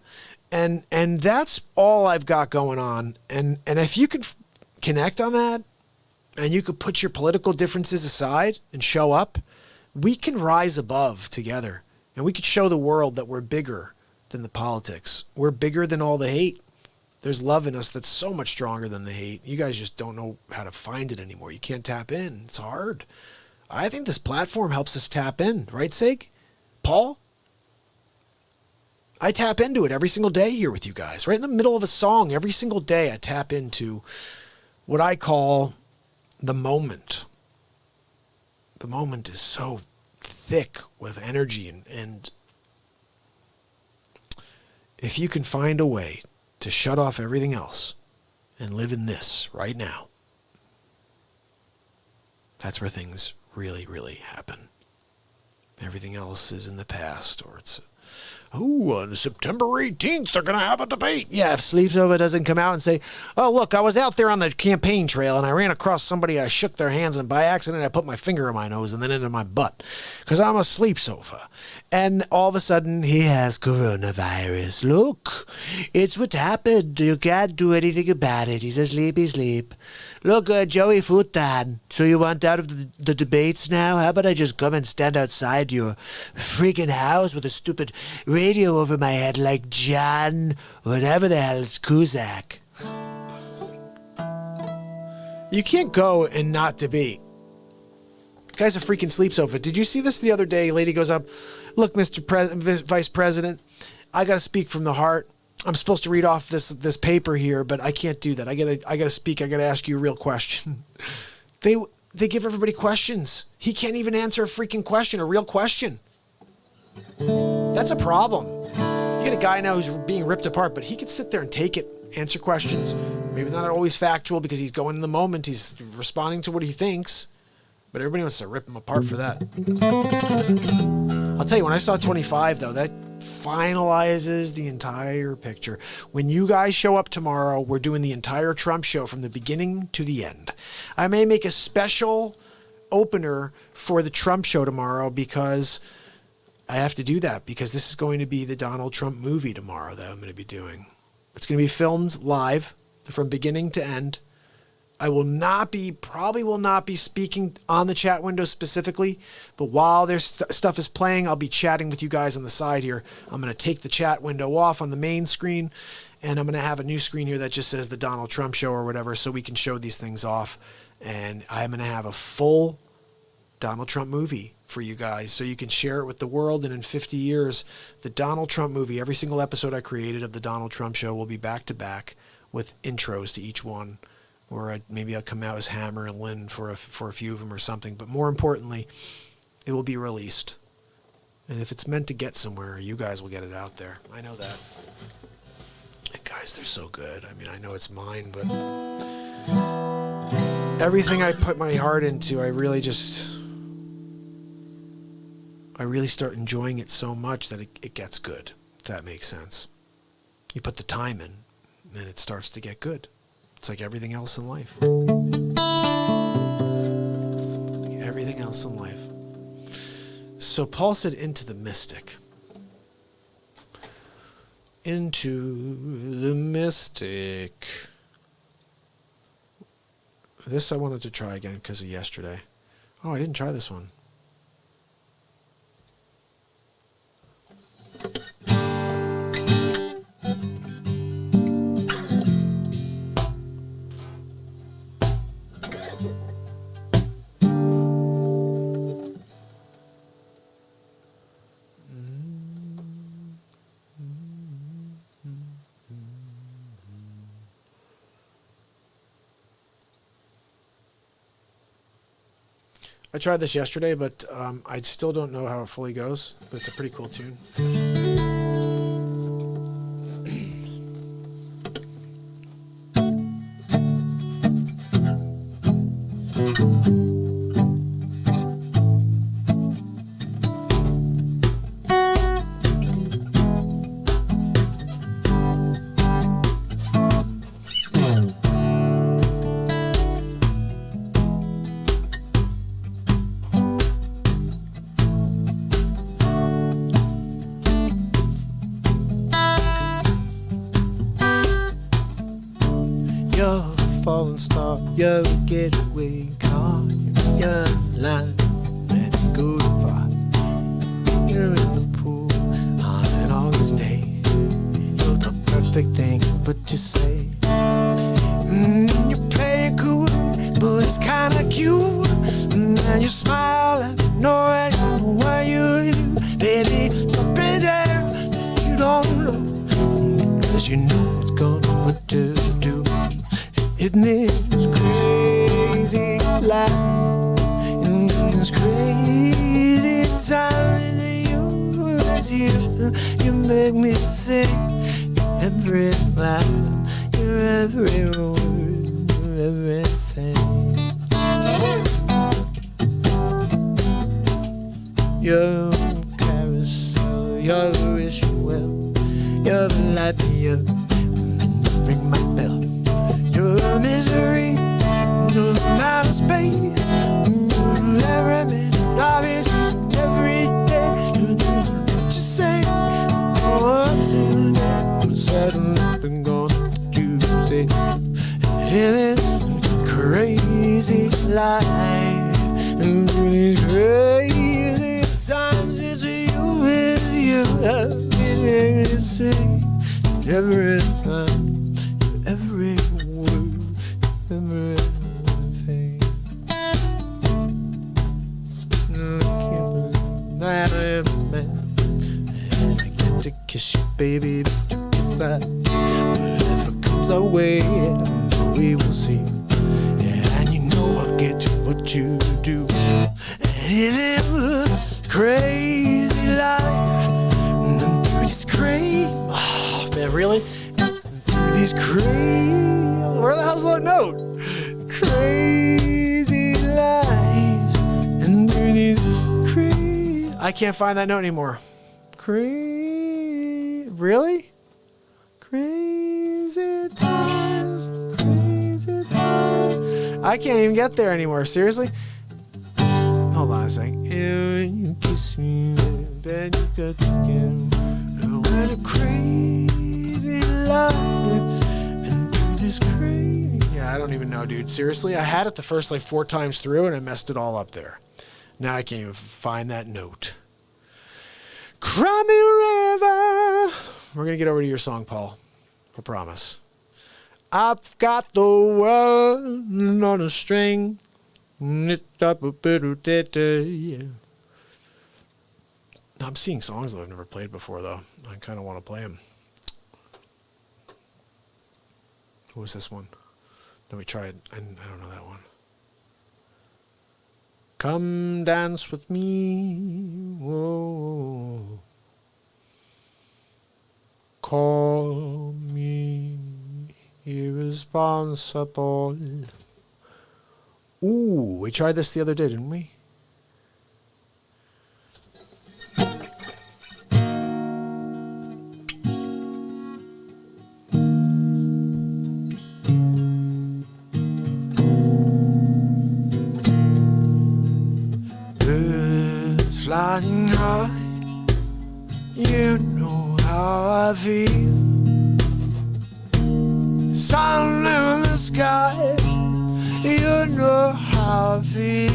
And that's all I've got going on. And if you could connect on that, and you could put your political differences aside and show up, we can rise above together. And we could show the world that we're bigger than the politics. We're bigger than all the hate. There's love in us that's so much stronger than the hate. You guys just don't know how to find it anymore. You can't tap in. It's hard. I think this platform helps us tap in, right, Sig? Paul? I tap into it every single day here with you guys. Right in the middle of a song, every single day I tap into what I call the moment. The moment is so thick with energy, and if you can find a way to shut off everything else and live in this right now, that's where things really, really happen. Everything else is in the past, or it's, on September 18th, they're going to have a debate. Yeah, if Sleeps Over doesn't come out and say, oh, look, I was out there on the campaign trail and I ran across somebody, I shook their hands, and by accident I put my finger in my nose and then into my butt because I'm a sleep sofa. And all of a sudden, he has coronavirus. Look, it's what happened. You can't do anything about it. He's a sleepy sleep. Look, Joey Futan, so you want out of the debates now? How about I just come and stand outside your freaking house with a stupid radio over my head like John, whatever the hell is Cusack? You can't go and not debate. Guy's a freaking sleep sofa. Did you see this the other day? Lady goes up, look, Mr. Vice President, I got to speak from the heart. I'm supposed to read off this paper here, but I can't do that. I gotta speak. I gotta ask you a real question. They give everybody questions. He can't even answer a freaking question, a real question. That's a problem. You get a guy now who's being ripped apart, but he could sit there and take it, answer questions. Maybe not always factual because he's going in the moment. He's responding to what he thinks, but everybody wants to rip him apart for that. I'll tell you, when I saw 25, though, that finalizes the entire picture. When you guys show up tomorrow, we're doing the entire Trump show from the beginning to the end. I may make a special opener for the Trump show tomorrow because I have to do that, because this is going to be the Donald Trump movie tomorrow that I'm going to be doing. It's going to be filmed live from beginning to end. I probably will not be speaking on the chat window specifically, but while their stuff is playing, I'll be chatting with you guys on the side here. I'm going to take the chat window off on the main screen, and I'm going to have a new screen here that just says the Donald Trump show or whatever, so we can show these things off. And I'm going to have a full Donald Trump movie for you guys so you can share it with the world. And in 50 years, the Donald Trump movie, every single episode I created of the Donald Trump show will be back to back with intros to each one, or maybe I'll come out as Hammer and Lynn for a few of them or something. But more importantly, it will be released. And if it's meant to get somewhere, you guys will get it out there. I know that. And guys, they're so good. I mean, I know it's mine, but everything I put my heart into, I really start enjoying it so much that it gets good, if that makes sense. You put the time in, and it starts to get good. It's like everything else in life. Everything else in life. So Paul said, into the mystic. Into the mystic. This I wanted to try again because of yesterday. Oh, I didn't try this one. I tried this yesterday, but I still don't know how it fully goes. But it's a pretty cool tune. You're a getaway car, you're lying, ready to go too far. You're in the pool on an August day. You're the perfect thing, but you say, you're playing cool, but it's kinda cute. And you smile and know I don't know why you do. Baby, don't be there, you don't know, because you know it's gonna what to do. In this crazy life, in this crazy time, you make me sing every line, your every word, your everything. Your carousel, your ritual, your light me up when you ring my bell. Your misery, no amount of space, every minute of it, every day. What you say, what's in there? Suddenly I'm gonna do say, in this crazy life, and through these crazy times, it's you, everything you say, every time, every everything. I can't believe I am a man, and I get to kiss you, baby, but you're inside. Whatever comes our way, we will see. Yeah, and you know I'll get you what you do. And in this crazy life, and through this crazy, oh man, really? Through these crazy. Where the hell's that note? Crazy lives and through these crazy. I can't find that note anymore. Really? Crazy times, crazy times. I can't even get there anymore. Seriously? Hold on a second. When you kiss me, then you got to get. What a crazy life. Crazy. Yeah, I don't even know, dude. Seriously, I had it the first like 4 times through and I messed it all up there. Now I can't even find that note. Cry me river. We're gonna get over to your song, Paul. I promise. I've got the world on a string. I'm seeing songs that I've never played before, though. I kind of want to play them. What was this one? No, we tried. I don't know that one. Come dance with me. Whoa. Call me irresponsible. Ooh, we tried this the other day, didn't we? Birds flying high, you know how I feel. Sun in the sky, you know how I feel.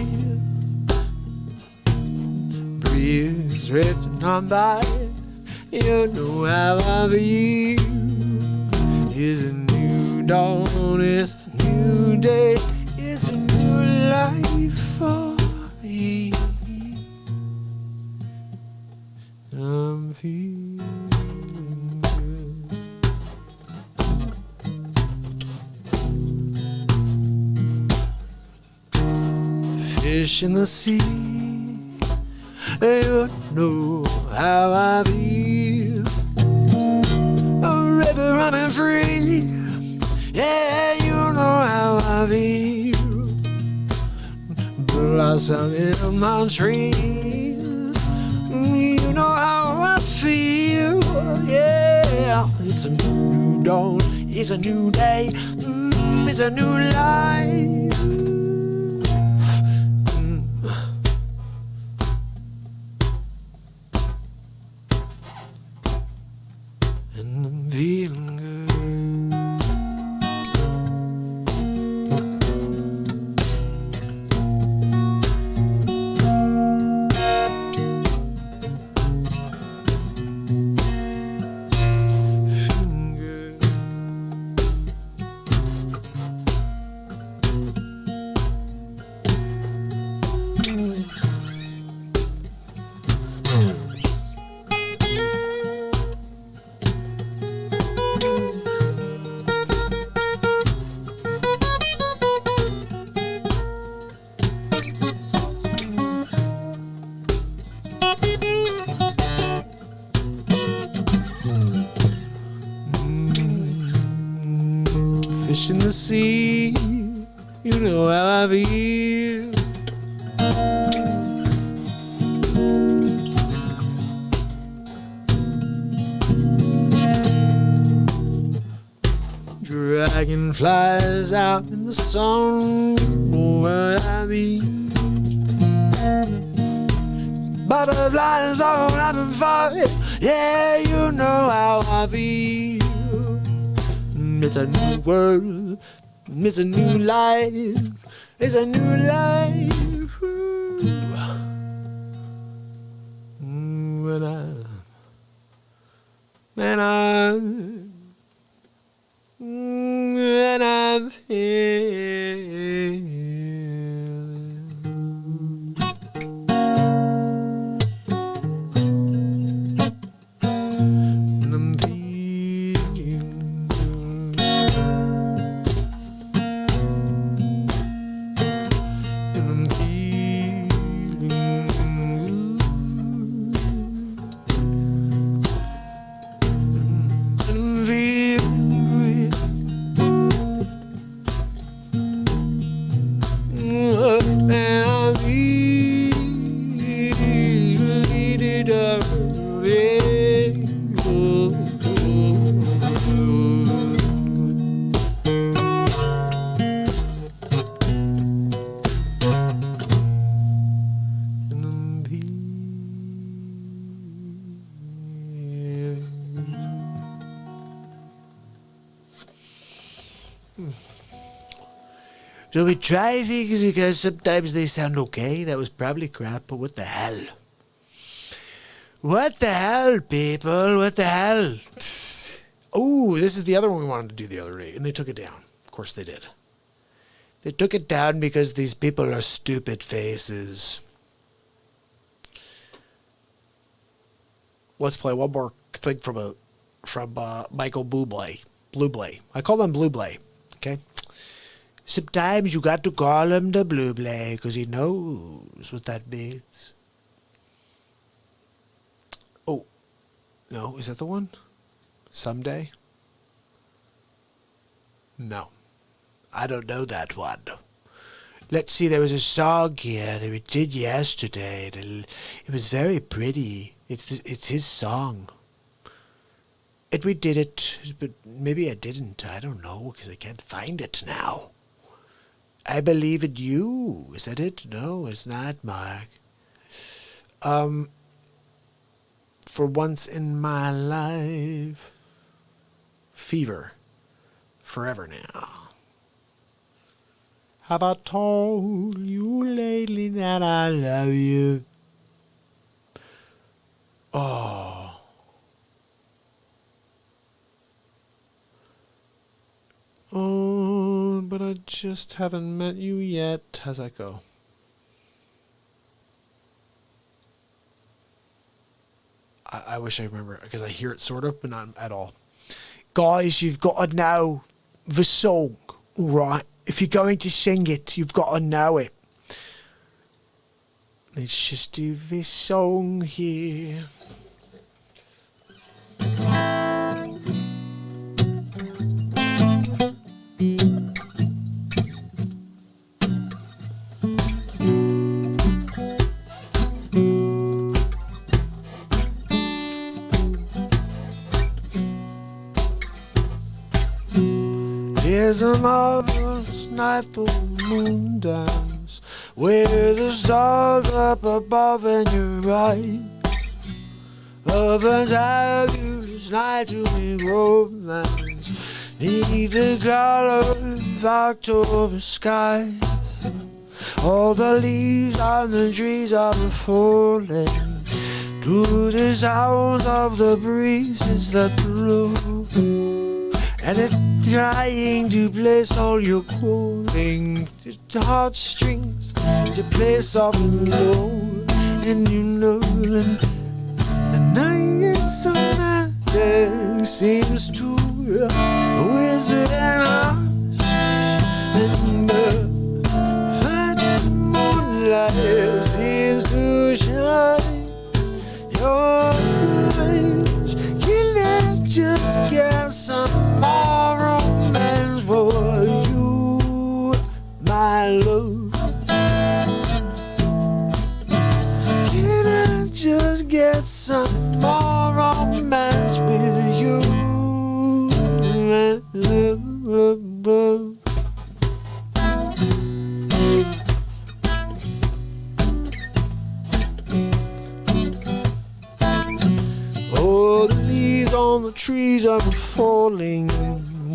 Breeze drifting on by, you know how I feel. It's a new dawn, it's a new day, it's a new life for me. I'm feeling good. Fish in the sea, you know how I feel. A river running free, yeah, you know how I feel. Blossom in my trees, you know how I feel, yeah. It's a new dawn, it's a new day, it's a new life. And I'm feeling good. Fish in the sea, you know how I feel. Dragonflies out in the sun, you know what I mean. Butterflies all having fun, yeah, you know how I feel. It's a new world, it's a new life, it's a new life. When I'm feeling. So we try things because sometimes they sound okay. That was probably crap, but what the hell? What the hell, people? What the hell? Oh, this is the other one we wanted to do the other day, and they took it down. Of course they did. They took it down because these people are stupid faces. Let's play one more thing from Michael Bublé. I call them Blue Blay. okay? Sometimes you got to call him the blue play, because he knows what that means. Oh, no, is that the one? Someday? No, I don't know that one. Let's see, there was a song here that we did yesterday. It was very pretty. It's his song. And we did it, but maybe I didn't. I don't know, because I can't find it now. I believe in you. Is that it? No, it's not, Mark. For once in my life. Fever. Forever now. Have I told you lately that I love you? Oh. Oh, but I just haven't met you yet. How's that go? I wish I remember, because I hear it sort of, but not at all. Guys, you've got to know the song, right? If you're going to sing it, you've got to know it. Let's just do this song here. There's a marvelous night for moon dance, where the stars up above and you're right. A fabulous night to make romance, neath the color of October skies. All the leaves on the trees are falling to the sounds of the breezes that blow. And it's trying to place all your calling to heartstrings, to play soft and low. And you know that the night so magic seems to whisper and hush, and the fat moonlight seems to shine your eyes. Can I just get some more romance for you, my love? Can I just get some more romance with you, my love? Oh, the leaves on the trees are falling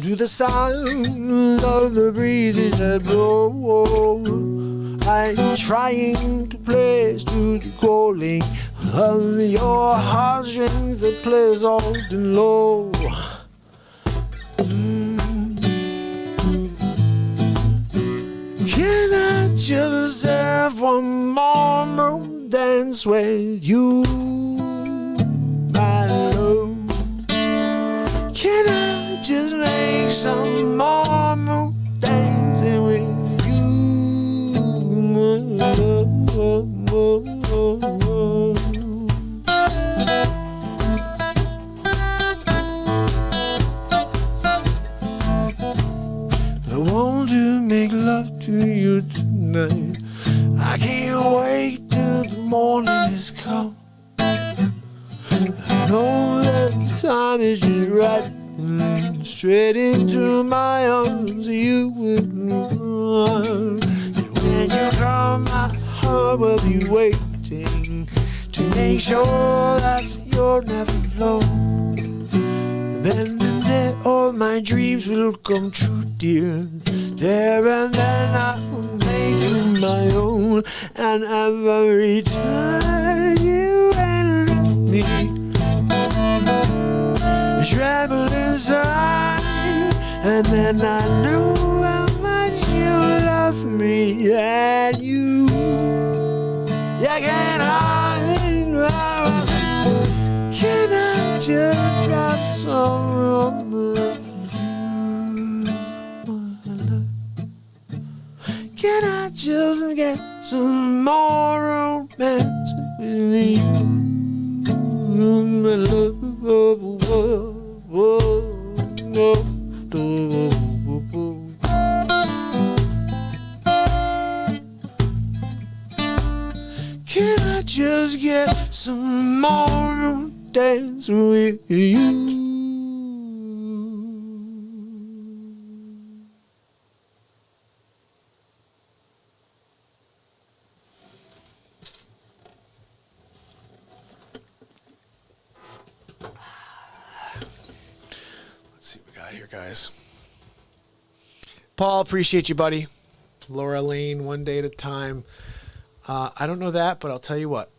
to the sound of the breezes that blow. I'm trying to place to the calling of your heartstrings that play soft and low. Can I just have one more moon dance with you, my love? Can I just make some more moon dancing with you, my love? I want to make love to you tonight. I can't wait till the morning has come. I know that the time is just right, and straight into my arms you will run. And when you come, my heart will be waiting to make sure that you're never alone. And then and there, all my dreams will come true, dear. There and then I will make you my own. And every time you enter me, tremble inside, and then I know how much you love me, and you can hide. Can I just have some romance? Can I just get some more romance with you? My love, can I just get some more dance with you? Let's see what we got here, guys. Paul, appreciate you, buddy. Laura Lane, One Day at a Time. I don't know that, but I'll tell you what.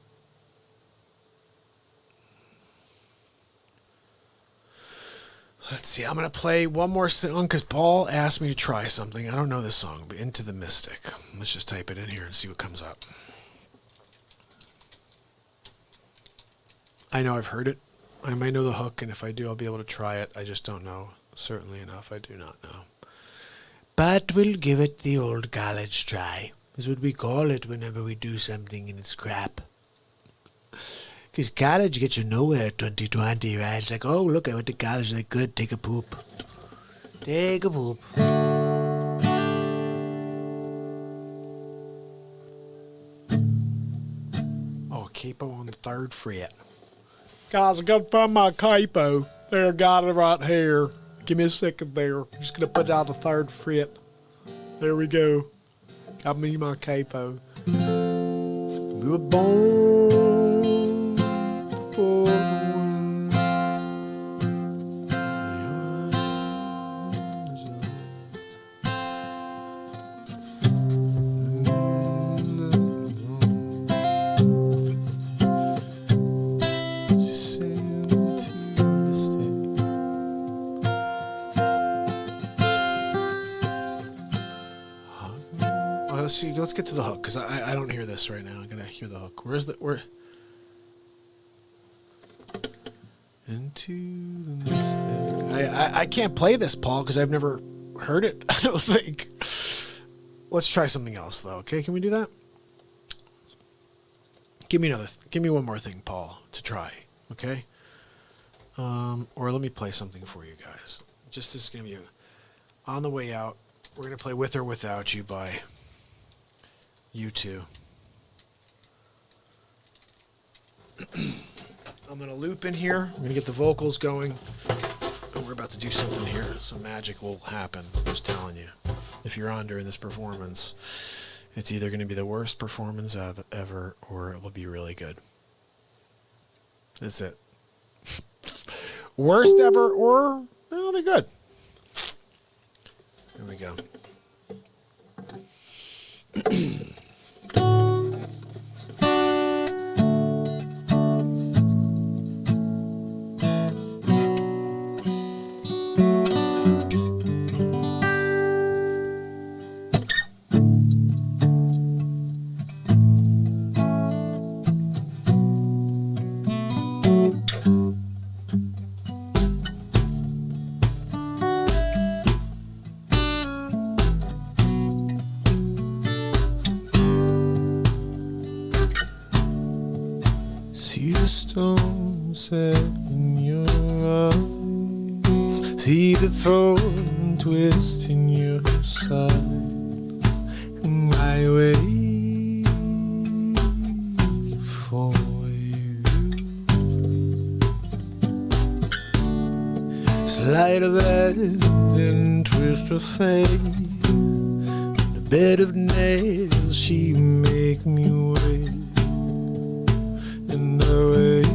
Let's see. I'm going to play one more song because Paul asked me to try something. I don't know this song, but Into the Mystic. Let's just type it in here and see what comes up. I know I've heard it. I might know the hook, and if I do, I'll be able to try it. I just don't know. Certainly enough, I do not know. But we'll give it the old college try. Is what we call it whenever we do something and it's crap. Because college gets you nowhere 2020, right? It's like, oh, look, I went to college. Like, good, take a poop. Take a poop. Oh, capo on the 3rd fret. Guys, I got to find my capo. There, got it right here. Give me a second there. I'm just going to put it on the 3rd fret. There we go. Got me my capo. We were born for the one. Let's get to the hook because I don't hear this right now. I'm gonna hear the hook. Where? Into the Mystic. I can't play this, Paul, because I've never heard it. I don't think. Let's try something else though. Okay, can we do that? Give me one more thing, Paul, to try. Okay. Or let me play something for you guys. Just this is gonna be on the way out. We're gonna play With or Without You by U2. I'm going to loop in here. I'm going to get the vocals going. And we're about to do something here. Some magic will happen. I'm just telling you. If you're on during this performance, it's either going to be the worst performance ever or it will be really good. That's it. Worst ever or it'll be good. Here we go. Set in your eyes, see the thorn twist in your side, and I wait for you. Sleight of hand and twist of fate, in a bed of nails she make me wait, and I wait.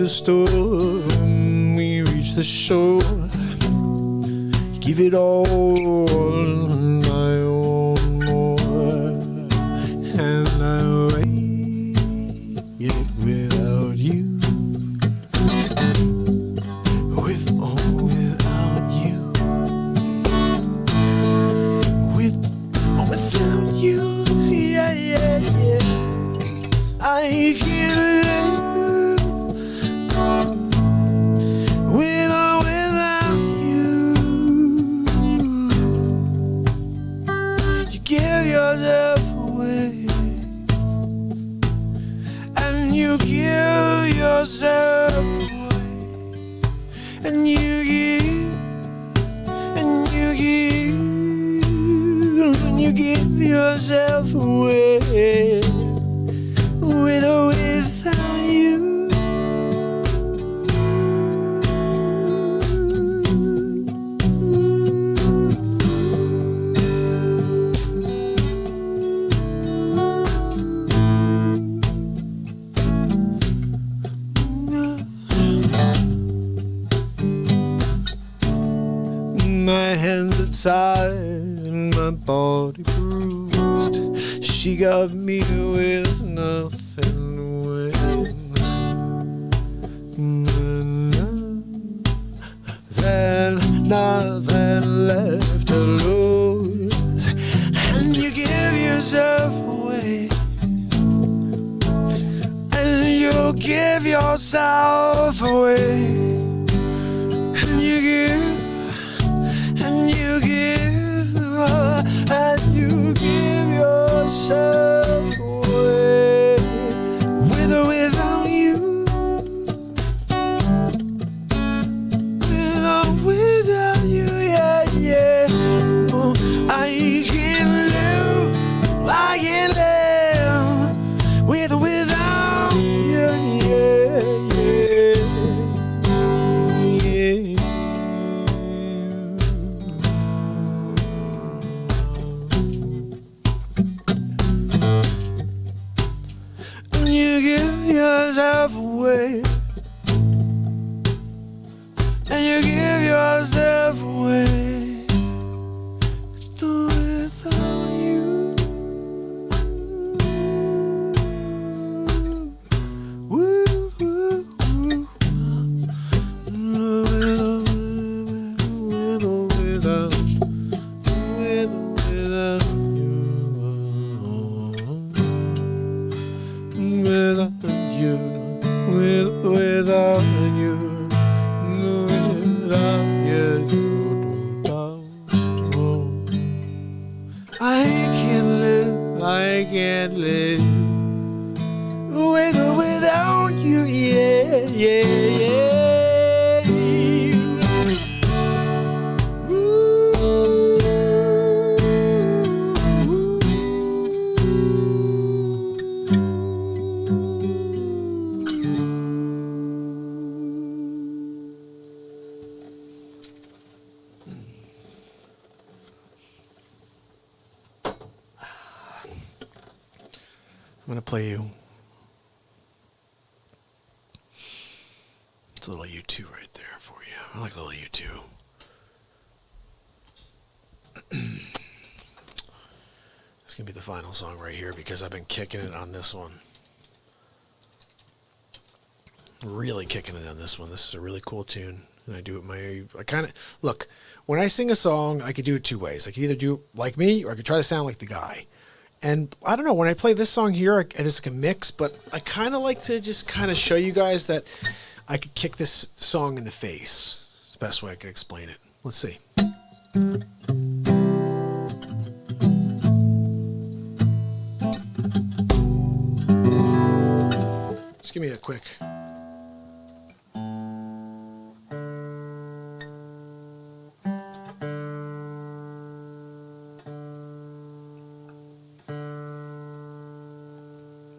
Storm, we reach the shore. Give it all, and I want more. And I wait yet without you, with or without you. you give yourself away with or without you. My hands are tired and my body bruised. She got me with nothing to win. Then nothing left to lose. And you give yourself away. And you give yourself away. And you give. And you give yourself away with or without you. With or without you, yeah, yeah. Oh, I can't live with or without you, yeah, yeah, yeah. You give yourself away, and you give yourself away without you. Woo, woo, woo. With or without you. Without you, without you, I can't live with or without you, yeah, yeah, yeah. I'm going to play you. It's a little U2 right there for you. I like a little U2. It's going to be the final song right here because I've been kicking it on this one. Really kicking it on this one. This is a really cool tune. And I do it look, when I sing a song, I could do it two ways. I could either do it like me or I could try to sound like the guy. And I don't know, when I play this song here, there's like a mix, but I kind of like to just kind of show you guys that I could kick this song in the face. It's the best way I can explain it. Let's see. Just give me a quick.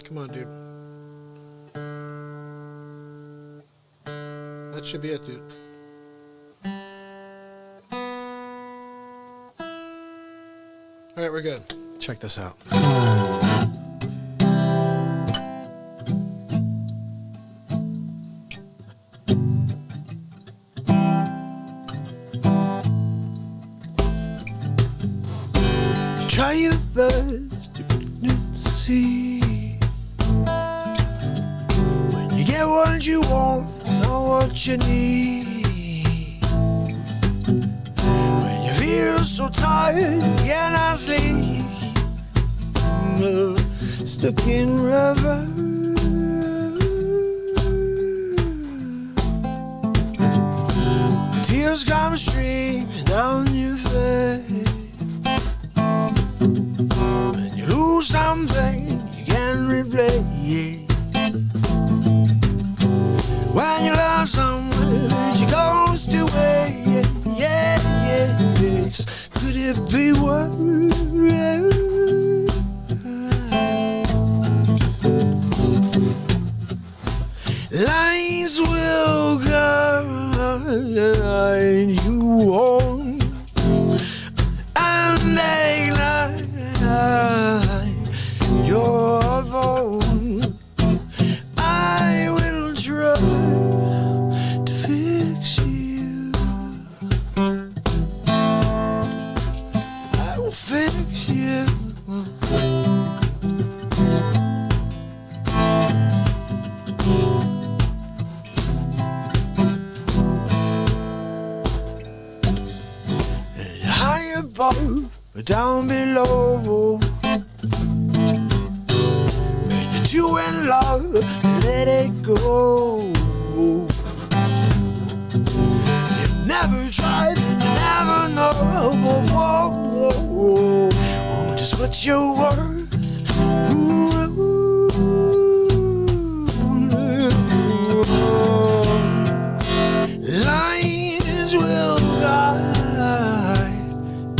Come on, dude. That should be it, dude. All right, we're good. Check this out. Try your best to see. When you get what you want, not what you need. When you feel so tired, you cannot sleep. Stuck in reverse. Tears come streaming down your face. When you lose something you can't replace. When you love someone, she goes to waste. Yeah, yeah, yes. Could it be worse? will fix you. High above, but down below. You in love to let it go. You never tried, you never know. Just what you're worth. Lines will guide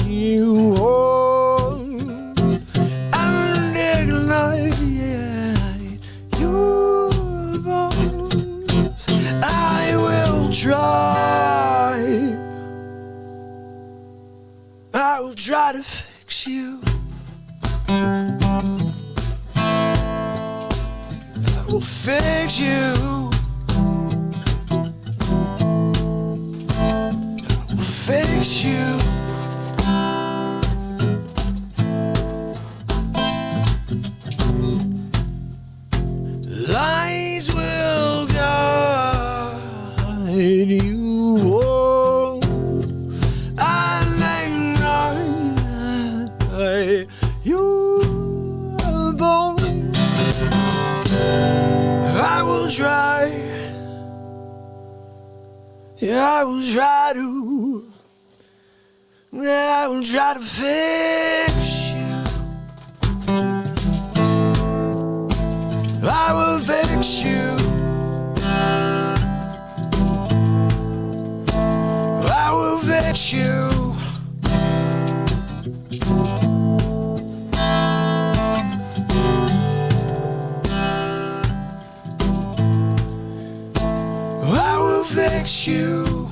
you on and ignite your bones. I will try to fix you. I will fix you. I will fix you. Lies will guide you on and ignite your bones. I will try, yeah, I will try to fix you. I will fix you. I will fix you. I will fix you.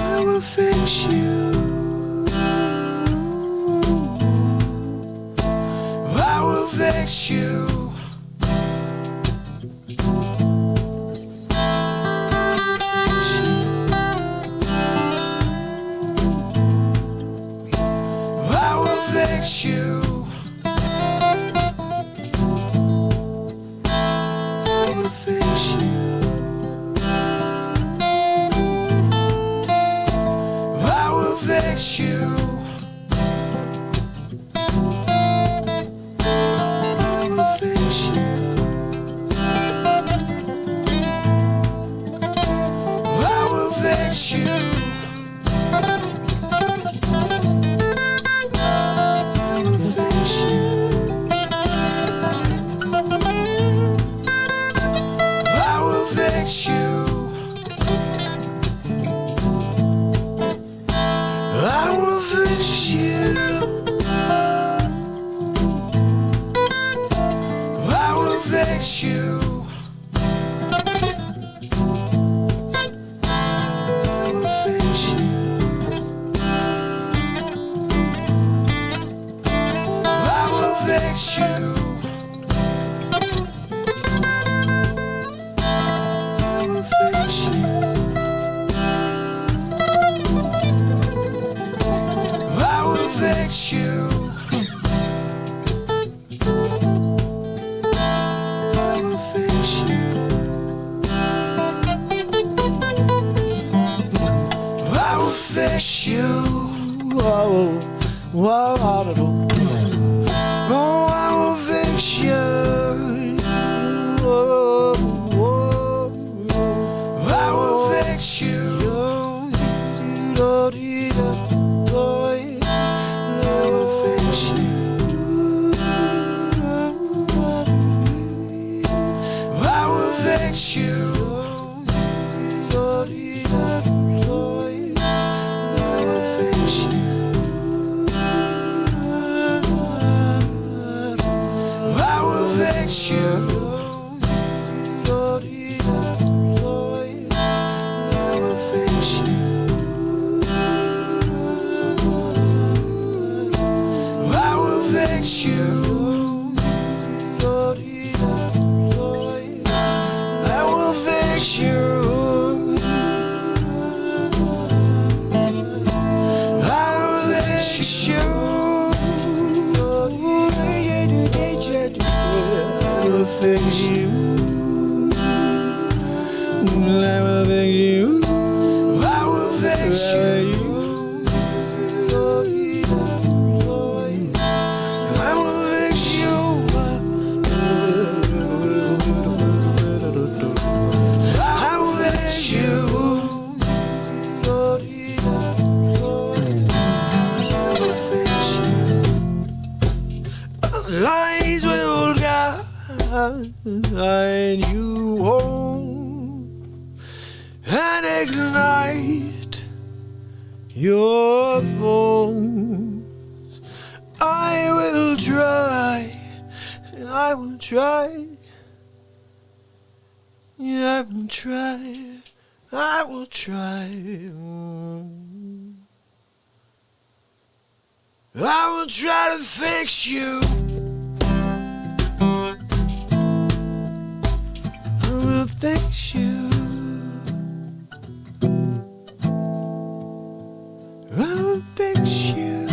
I will fix you. I will fix you. I will fix you. I will fix you. I will fix you. Lies will guide you home and ignite your bones. I will try, and I will try. Yeah, I will try. I will try. I will try to fix you. I will fix you. I will fix you.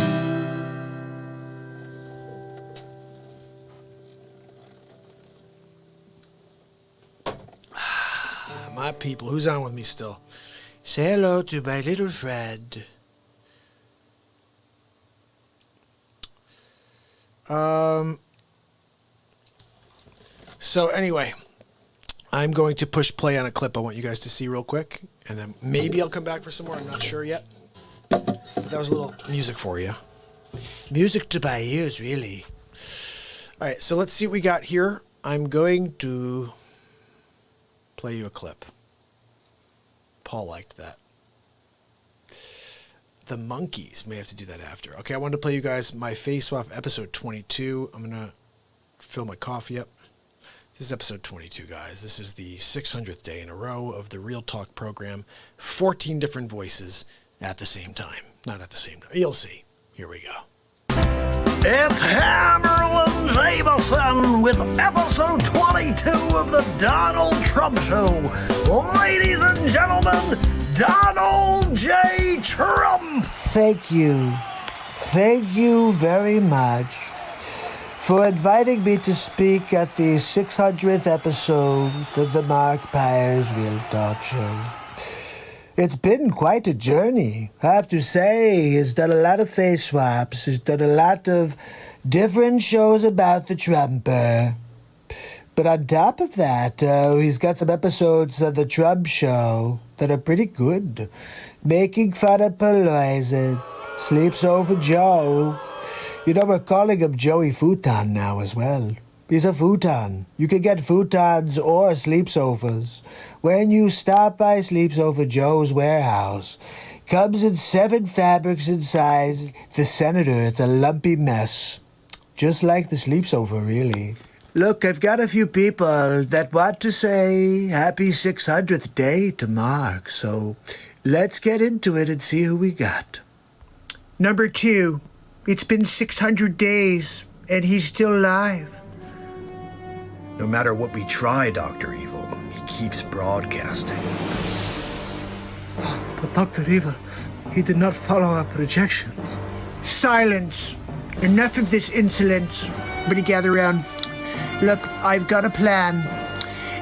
My people, who's on with me still? Say hello to my little friend. So anyway, I'm going to push play on a clip I want you guys to see real quick, and then maybe I'll come back for some more. I'm not sure yet. But that was a little music for you. Music to my ears, really. All right, so let's see what we got here. I'm going to play you a clip. Paul liked that. The Monkees may have to do that after. Okay, I wanted to play you guys my Face Swap episode 22. I'm going to fill my coffee up. This is episode 22, guys. This is the 600th day in a row of the Real Talk program. 14 different voices at the same time. Not at the same time. You'll see. Here we go. It's Hammerlin Jameson with episode 22 of the Donald Trump Show. Ladies and gentlemen, Donald J. Trump. Thank you. Thank you very much for inviting me to speak at the 600th episode of the Mark Pyers Real Talk Show. It's been quite a journey. I have to say, he's done a lot of face swaps. He's done a lot of different shows about the Trumper. But on top of that, he's got some episodes of the Trump Show that are pretty good. Making fun of Pelosi, Sleeps Over Joe. You know, we're calling him Joey Futon now as well. He's a futon. You can get futons or sleep sofas when you stop by Sleeps Over Joe's warehouse. Comes in 7 fabrics and sizes. The Senator, it's a lumpy mess. Just like the sleep sofa, really. Look, I've got a few people that want to say happy 600th day to Mark, so let's get into it and see who we got. Number 2. It's been 600 days, and he's still alive. No matter what we try, Dr. Evil, he keeps broadcasting. But Dr. Evil, he did not follow our projections. Silence. Enough of this insolence. Everybody gather around. Look, I've got a plan.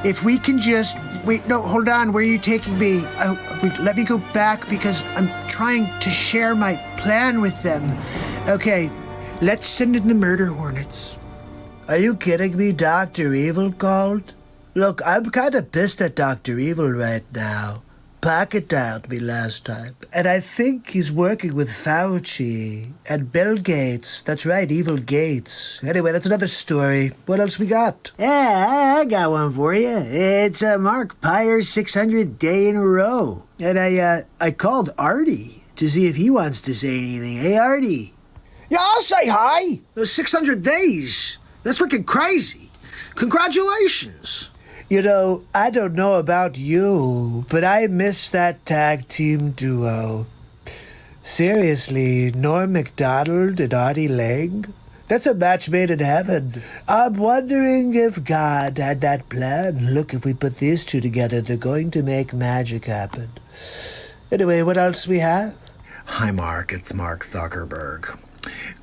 If we can just... Wait, no, hold on. Where are you taking me? Let me go back because I'm trying to share my plan with them. Okay, let's send in the murder hornets. Are you kidding me? Dr. Evil called? Look, I'm kind of pissed at Dr. Evil right now. Pocket dialed me last time. And I think he's working with Fauci and Bill Gates. That's right, Evil Gates. Anyway, that's another story. What else we got? Yeah, I got one for you. It's Mark Pyers' 600th day in a row. And I called Artie to see if he wants to say anything. Hey, Artie. Yeah, I'll say hi. 600 days. That's freaking crazy. Congratulations. You know, I don't know about you, but I miss that tag team duo. Seriously, Norm Macdonald and Artie Lang? That's a match made in heaven. I'm wondering if God had that plan. Look, if we put these two together, they're going to make magic happen. Anyway, what else we have? Hi, Mark. It's Mark Zuckerberg.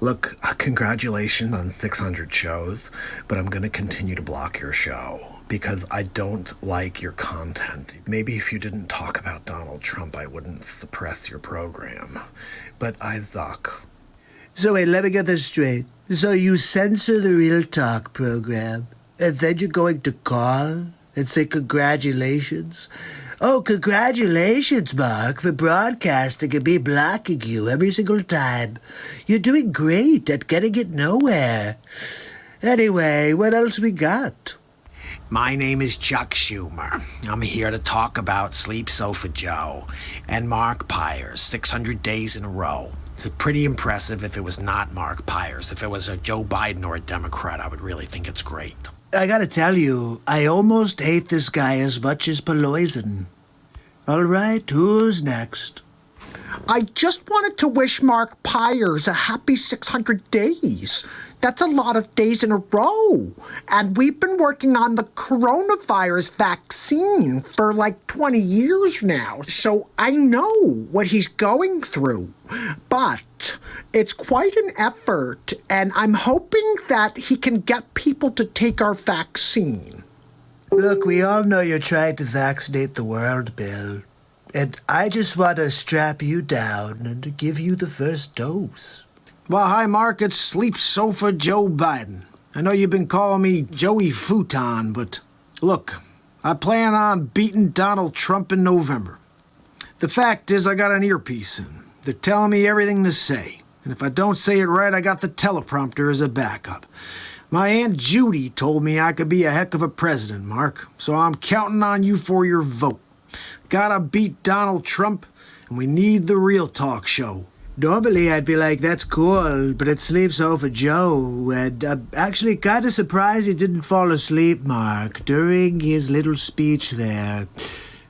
Look, congratulations on 600 shows, but I'm going to continue to block your show because I don't like your content. Maybe if you didn't talk about Donald Trump, I wouldn't suppress your program. But I suck. So wait, let me get this straight. So you censor the Real Talk program, and then you're going to call and say congratulations? Oh, congratulations, Mark, for broadcasting and me blocking you every single time. You're doing great at getting it nowhere. Anyway, what else we got? My name is Chuck Schumer. I'm here to talk about Sleep Sofa Joe and Mark Pyers, 600 days in a row. It's pretty impressive if it was not Mark Pyers. If it was a Joe Biden or a Democrat, I would really think it's great. I gotta tell you, I almost hate this guy as much as Pelosi. All right, who's next? I just wanted to wish Mark Pyers a happy 600 days. That's a lot of days in a row. And we've been working on the coronavirus vaccine for like 20 years now. So I know what he's going through. But it's quite an effort. And I'm hoping that he can get people to take our vaccine. Look, we all know you're trying to vaccinate the world, Bill. And I just want to strap you down and give you the first dose. Well, hi, Mark. It's Sleep Sofa Joe Biden. I know you've been calling me Joey Futon, but look, I plan on beating Donald Trump in November. The fact is, I got an earpiece in. They're telling me everything to say. And if I don't say it right, I got the teleprompter as a backup. My Aunt Judy told me I could be a heck of a president, Mark. So I'm counting on you for your vote. Gotta beat Donald Trump, and we need the Real Talk show. Normally I'd be like, that's cool, but it sleeps over Joe, and I'm actually kind of surprised he didn't fall asleep, Mark, during his little speech there.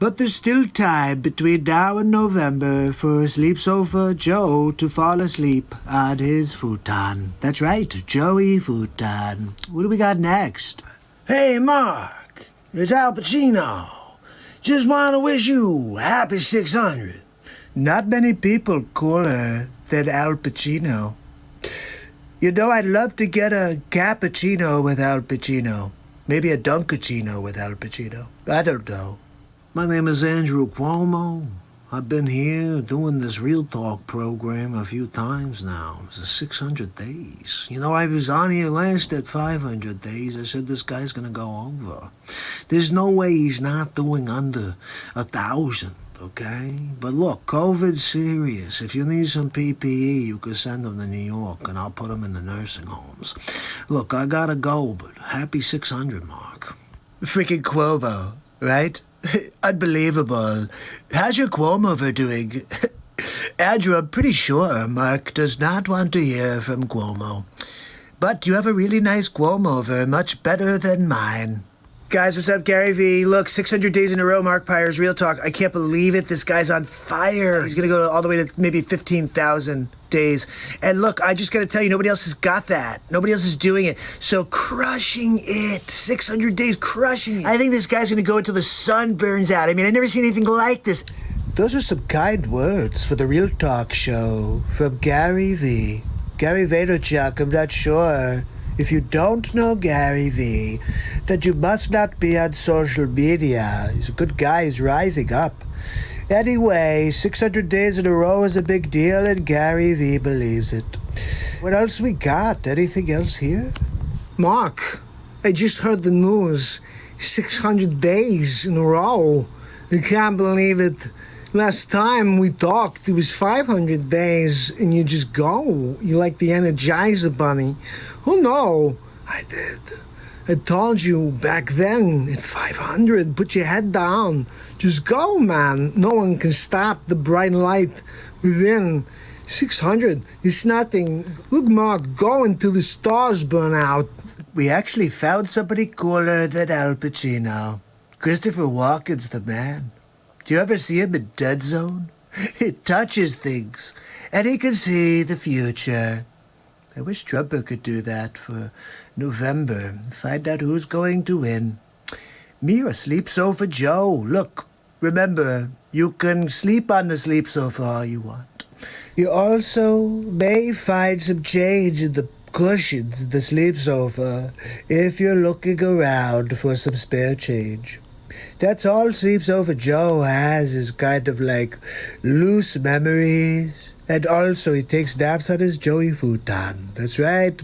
But there's still time between now and November for Sleeps Over Joe to fall asleep on his futon. That's right, Joey Futon. What do we got next? Hey, Mark, it's Al Pacino. Just want to wish you happy 600. Not many people cooler than Al Pacino. You know, I'd love to get a cappuccino with Al Pacino. Maybe a Dunkachino with Al Pacino. I don't know. My name is Andrew Cuomo. I've been here doing this Real Talk program a few times now. It's 600 days. You know, I was on here last at 500 days. I said this guy's going to go over. There's no way he's not doing under 1,000, okay? But look, COVID's serious. If you need some PPE, you can send them to New York, and I'll put them in the nursing homes. Look, I got to go, but happy 600, Mark. Freaking Cuomo, right? Unbelievable. How's your Cuomo doing? Andrew, I'm pretty sure Mark does not want to hear from Cuomo. But you have a really nice Cuomo, much better than mine. Guys, what's up? Gary V. Look, 600 days in a row, Mark Pyers, Real Talk. I can't believe it. This guy's on fire. He's going to go all the way to maybe 15,000 days. And look, I just got to tell you, nobody else has got that. Nobody else is doing it. So crushing it. 600 days, crushing it. I think this guy's going to go until the sun burns out. I mean, I've never seen anything like this. Those are some kind words for the Real Talk show from Gary V. Gary Vaynerchuk, I'm not sure. If you don't know Gary V, then you must not be on social media. He's a good guy. He's rising up. Anyway, 600 days in a row is a big deal, and Gary V believes it. What else we got? Anything else here? Mark, I just heard the news. 600 days in a row. I can't believe it. Last time we talked, it was 500 days, and you just go. You like the Energizer Bunny. Oh, no. I did. I told you back then at 500, put your head down. Just go, man. No one can stop the bright light within. 600 is nothing. Look, Mark, go until the stars burn out. We actually found somebody cooler than Al Pacino. Christopher Walken's the man. Do you ever see him in Dead Zone? He touches things, and he can see the future. I wish Trump could do that for November. Find out who's going to win. Me or Sleep Sofa Joe. Look, remember, you can sleep on the sleep sofa all you want. You also may find some change in the cushions, the sleep sofa, if you're looking around for some spare change. That's all Sleep Sofa Joe has is kind of like loose memories. And also he takes naps on his Joey futon. That's right.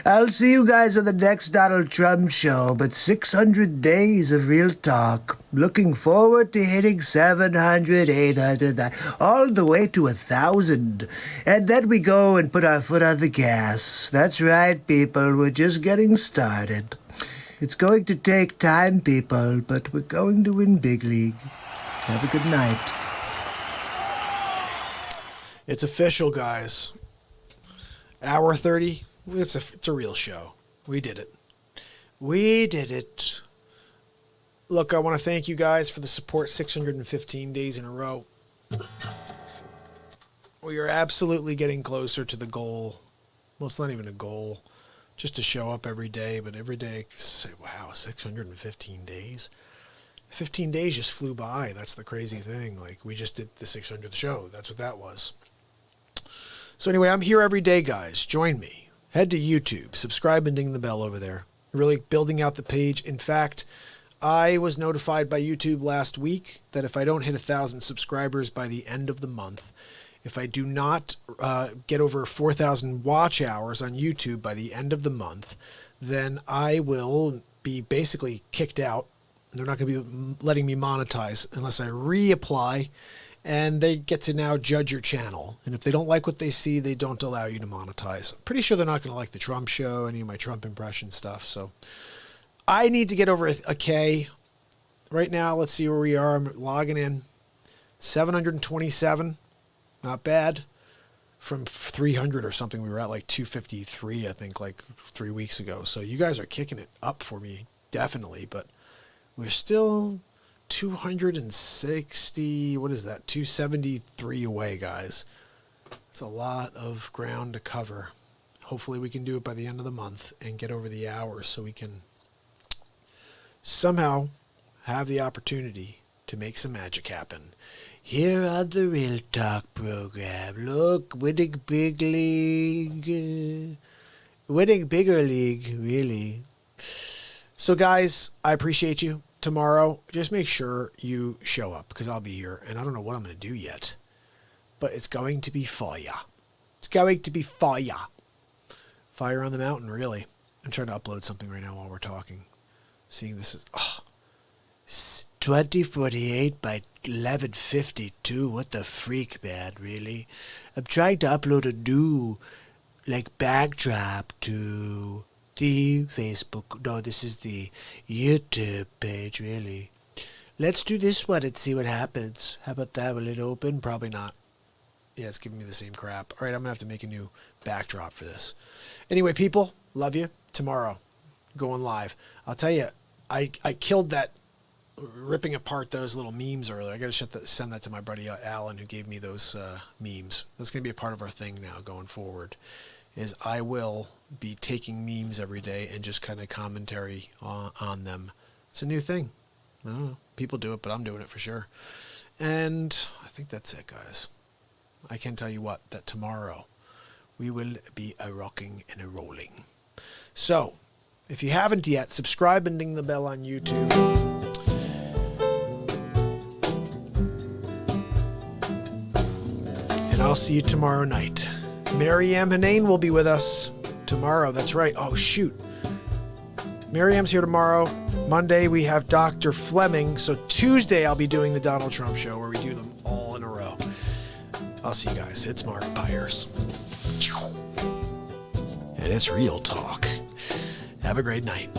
I'll see you guys on the next Donald Trump show, but 600 days of real talk. Looking forward to hitting 700, 800, all the way to 1,000. And then we go and put our foot on the gas. That's right, people. We're just getting started. It's going to take time, people, but we're going to win big league. Have a good night. It's official, guys. Hour 30. It's a real show. We did it. We did it. Look, I want to thank you guys for the support 615 days in a row. We are absolutely getting closer to the goal. Well, it's not even a goal. Just to show up every day, but every day, wow, 615 days. 15 days just flew by. That's the crazy thing. Like, we just did the 600th show. That's what that was. So anyway, I'm here every day, guys. Join me. Head to YouTube. Subscribe and ding the bell over there. Really building out the page. In fact, I was notified by YouTube last week that if I don't hit 1,000 subscribers by the end of the month, if I do not get over 4,000 watch hours on YouTube by the end of the month, then I will be basically kicked out. They're not going to be letting me monetize unless I reapply, and they get to now judge your channel. And if they don't like what they see, they don't allow you to monetize. I'm pretty sure they're not going to like the Trump show, any of my Trump impression stuff. So I need to get over a K. Right now, let's see where we are. I'm logging in. 727. Not bad. From 300 or something, we were at like 253, I think, like 3 weeks ago. So you guys are kicking it up for me, definitely. But we're still 260, what is that? 273 away, guys. It's a lot of ground to cover. Hopefully we can do it by the end of the month and get over the hours so we can somehow have the opportunity to make some magic happen. Here on the Real Talk program, look, winning big league, winning bigger league, really. So guys, I appreciate you. Tomorrow, just make sure you show up because I'll be here and I don't know what I'm going to do yet, but it's going to be fire. It's going to be fire. Fire on the mountain, really. I'm trying to upload something right now while we're talking. Seeing this is, 2048 by 1152. What the freak, man, really? I'm trying to upload a new, backdrop to the Facebook. No, this is the YouTube page, really. Let's do this one and see what happens. How about that? Will it open? Probably not. Yeah, it's giving me the same crap. All right, I'm going to have to make a new backdrop for this. Anyway, people, love you. Tomorrow, going live. I'll tell you, I killed that ripping apart those little memes earlier. I got to send that to my buddy Alan, who gave me those memes. That's going to be a part of our thing now going forward, is I will be taking memes every day and just kind of commentary on them. It's a new thing. I don't know. People do it, but I'm doing it for sure. And I think that's it, guys. I can tell you what, that tomorrow we will be a rocking and a rolling. So, if you haven't yet, subscribe and ding the bell on YouTube. And I'll see you tomorrow night. Maryam Hanane will be with us tomorrow. That's right. Oh, shoot. Maryam's here tomorrow. Monday, we have Dr. Fleming. So Tuesday, I'll be doing the Donald Trump show where we do them all in a row. I'll see you guys. It's Mark Byers. And it's Real Talk. Have a great night.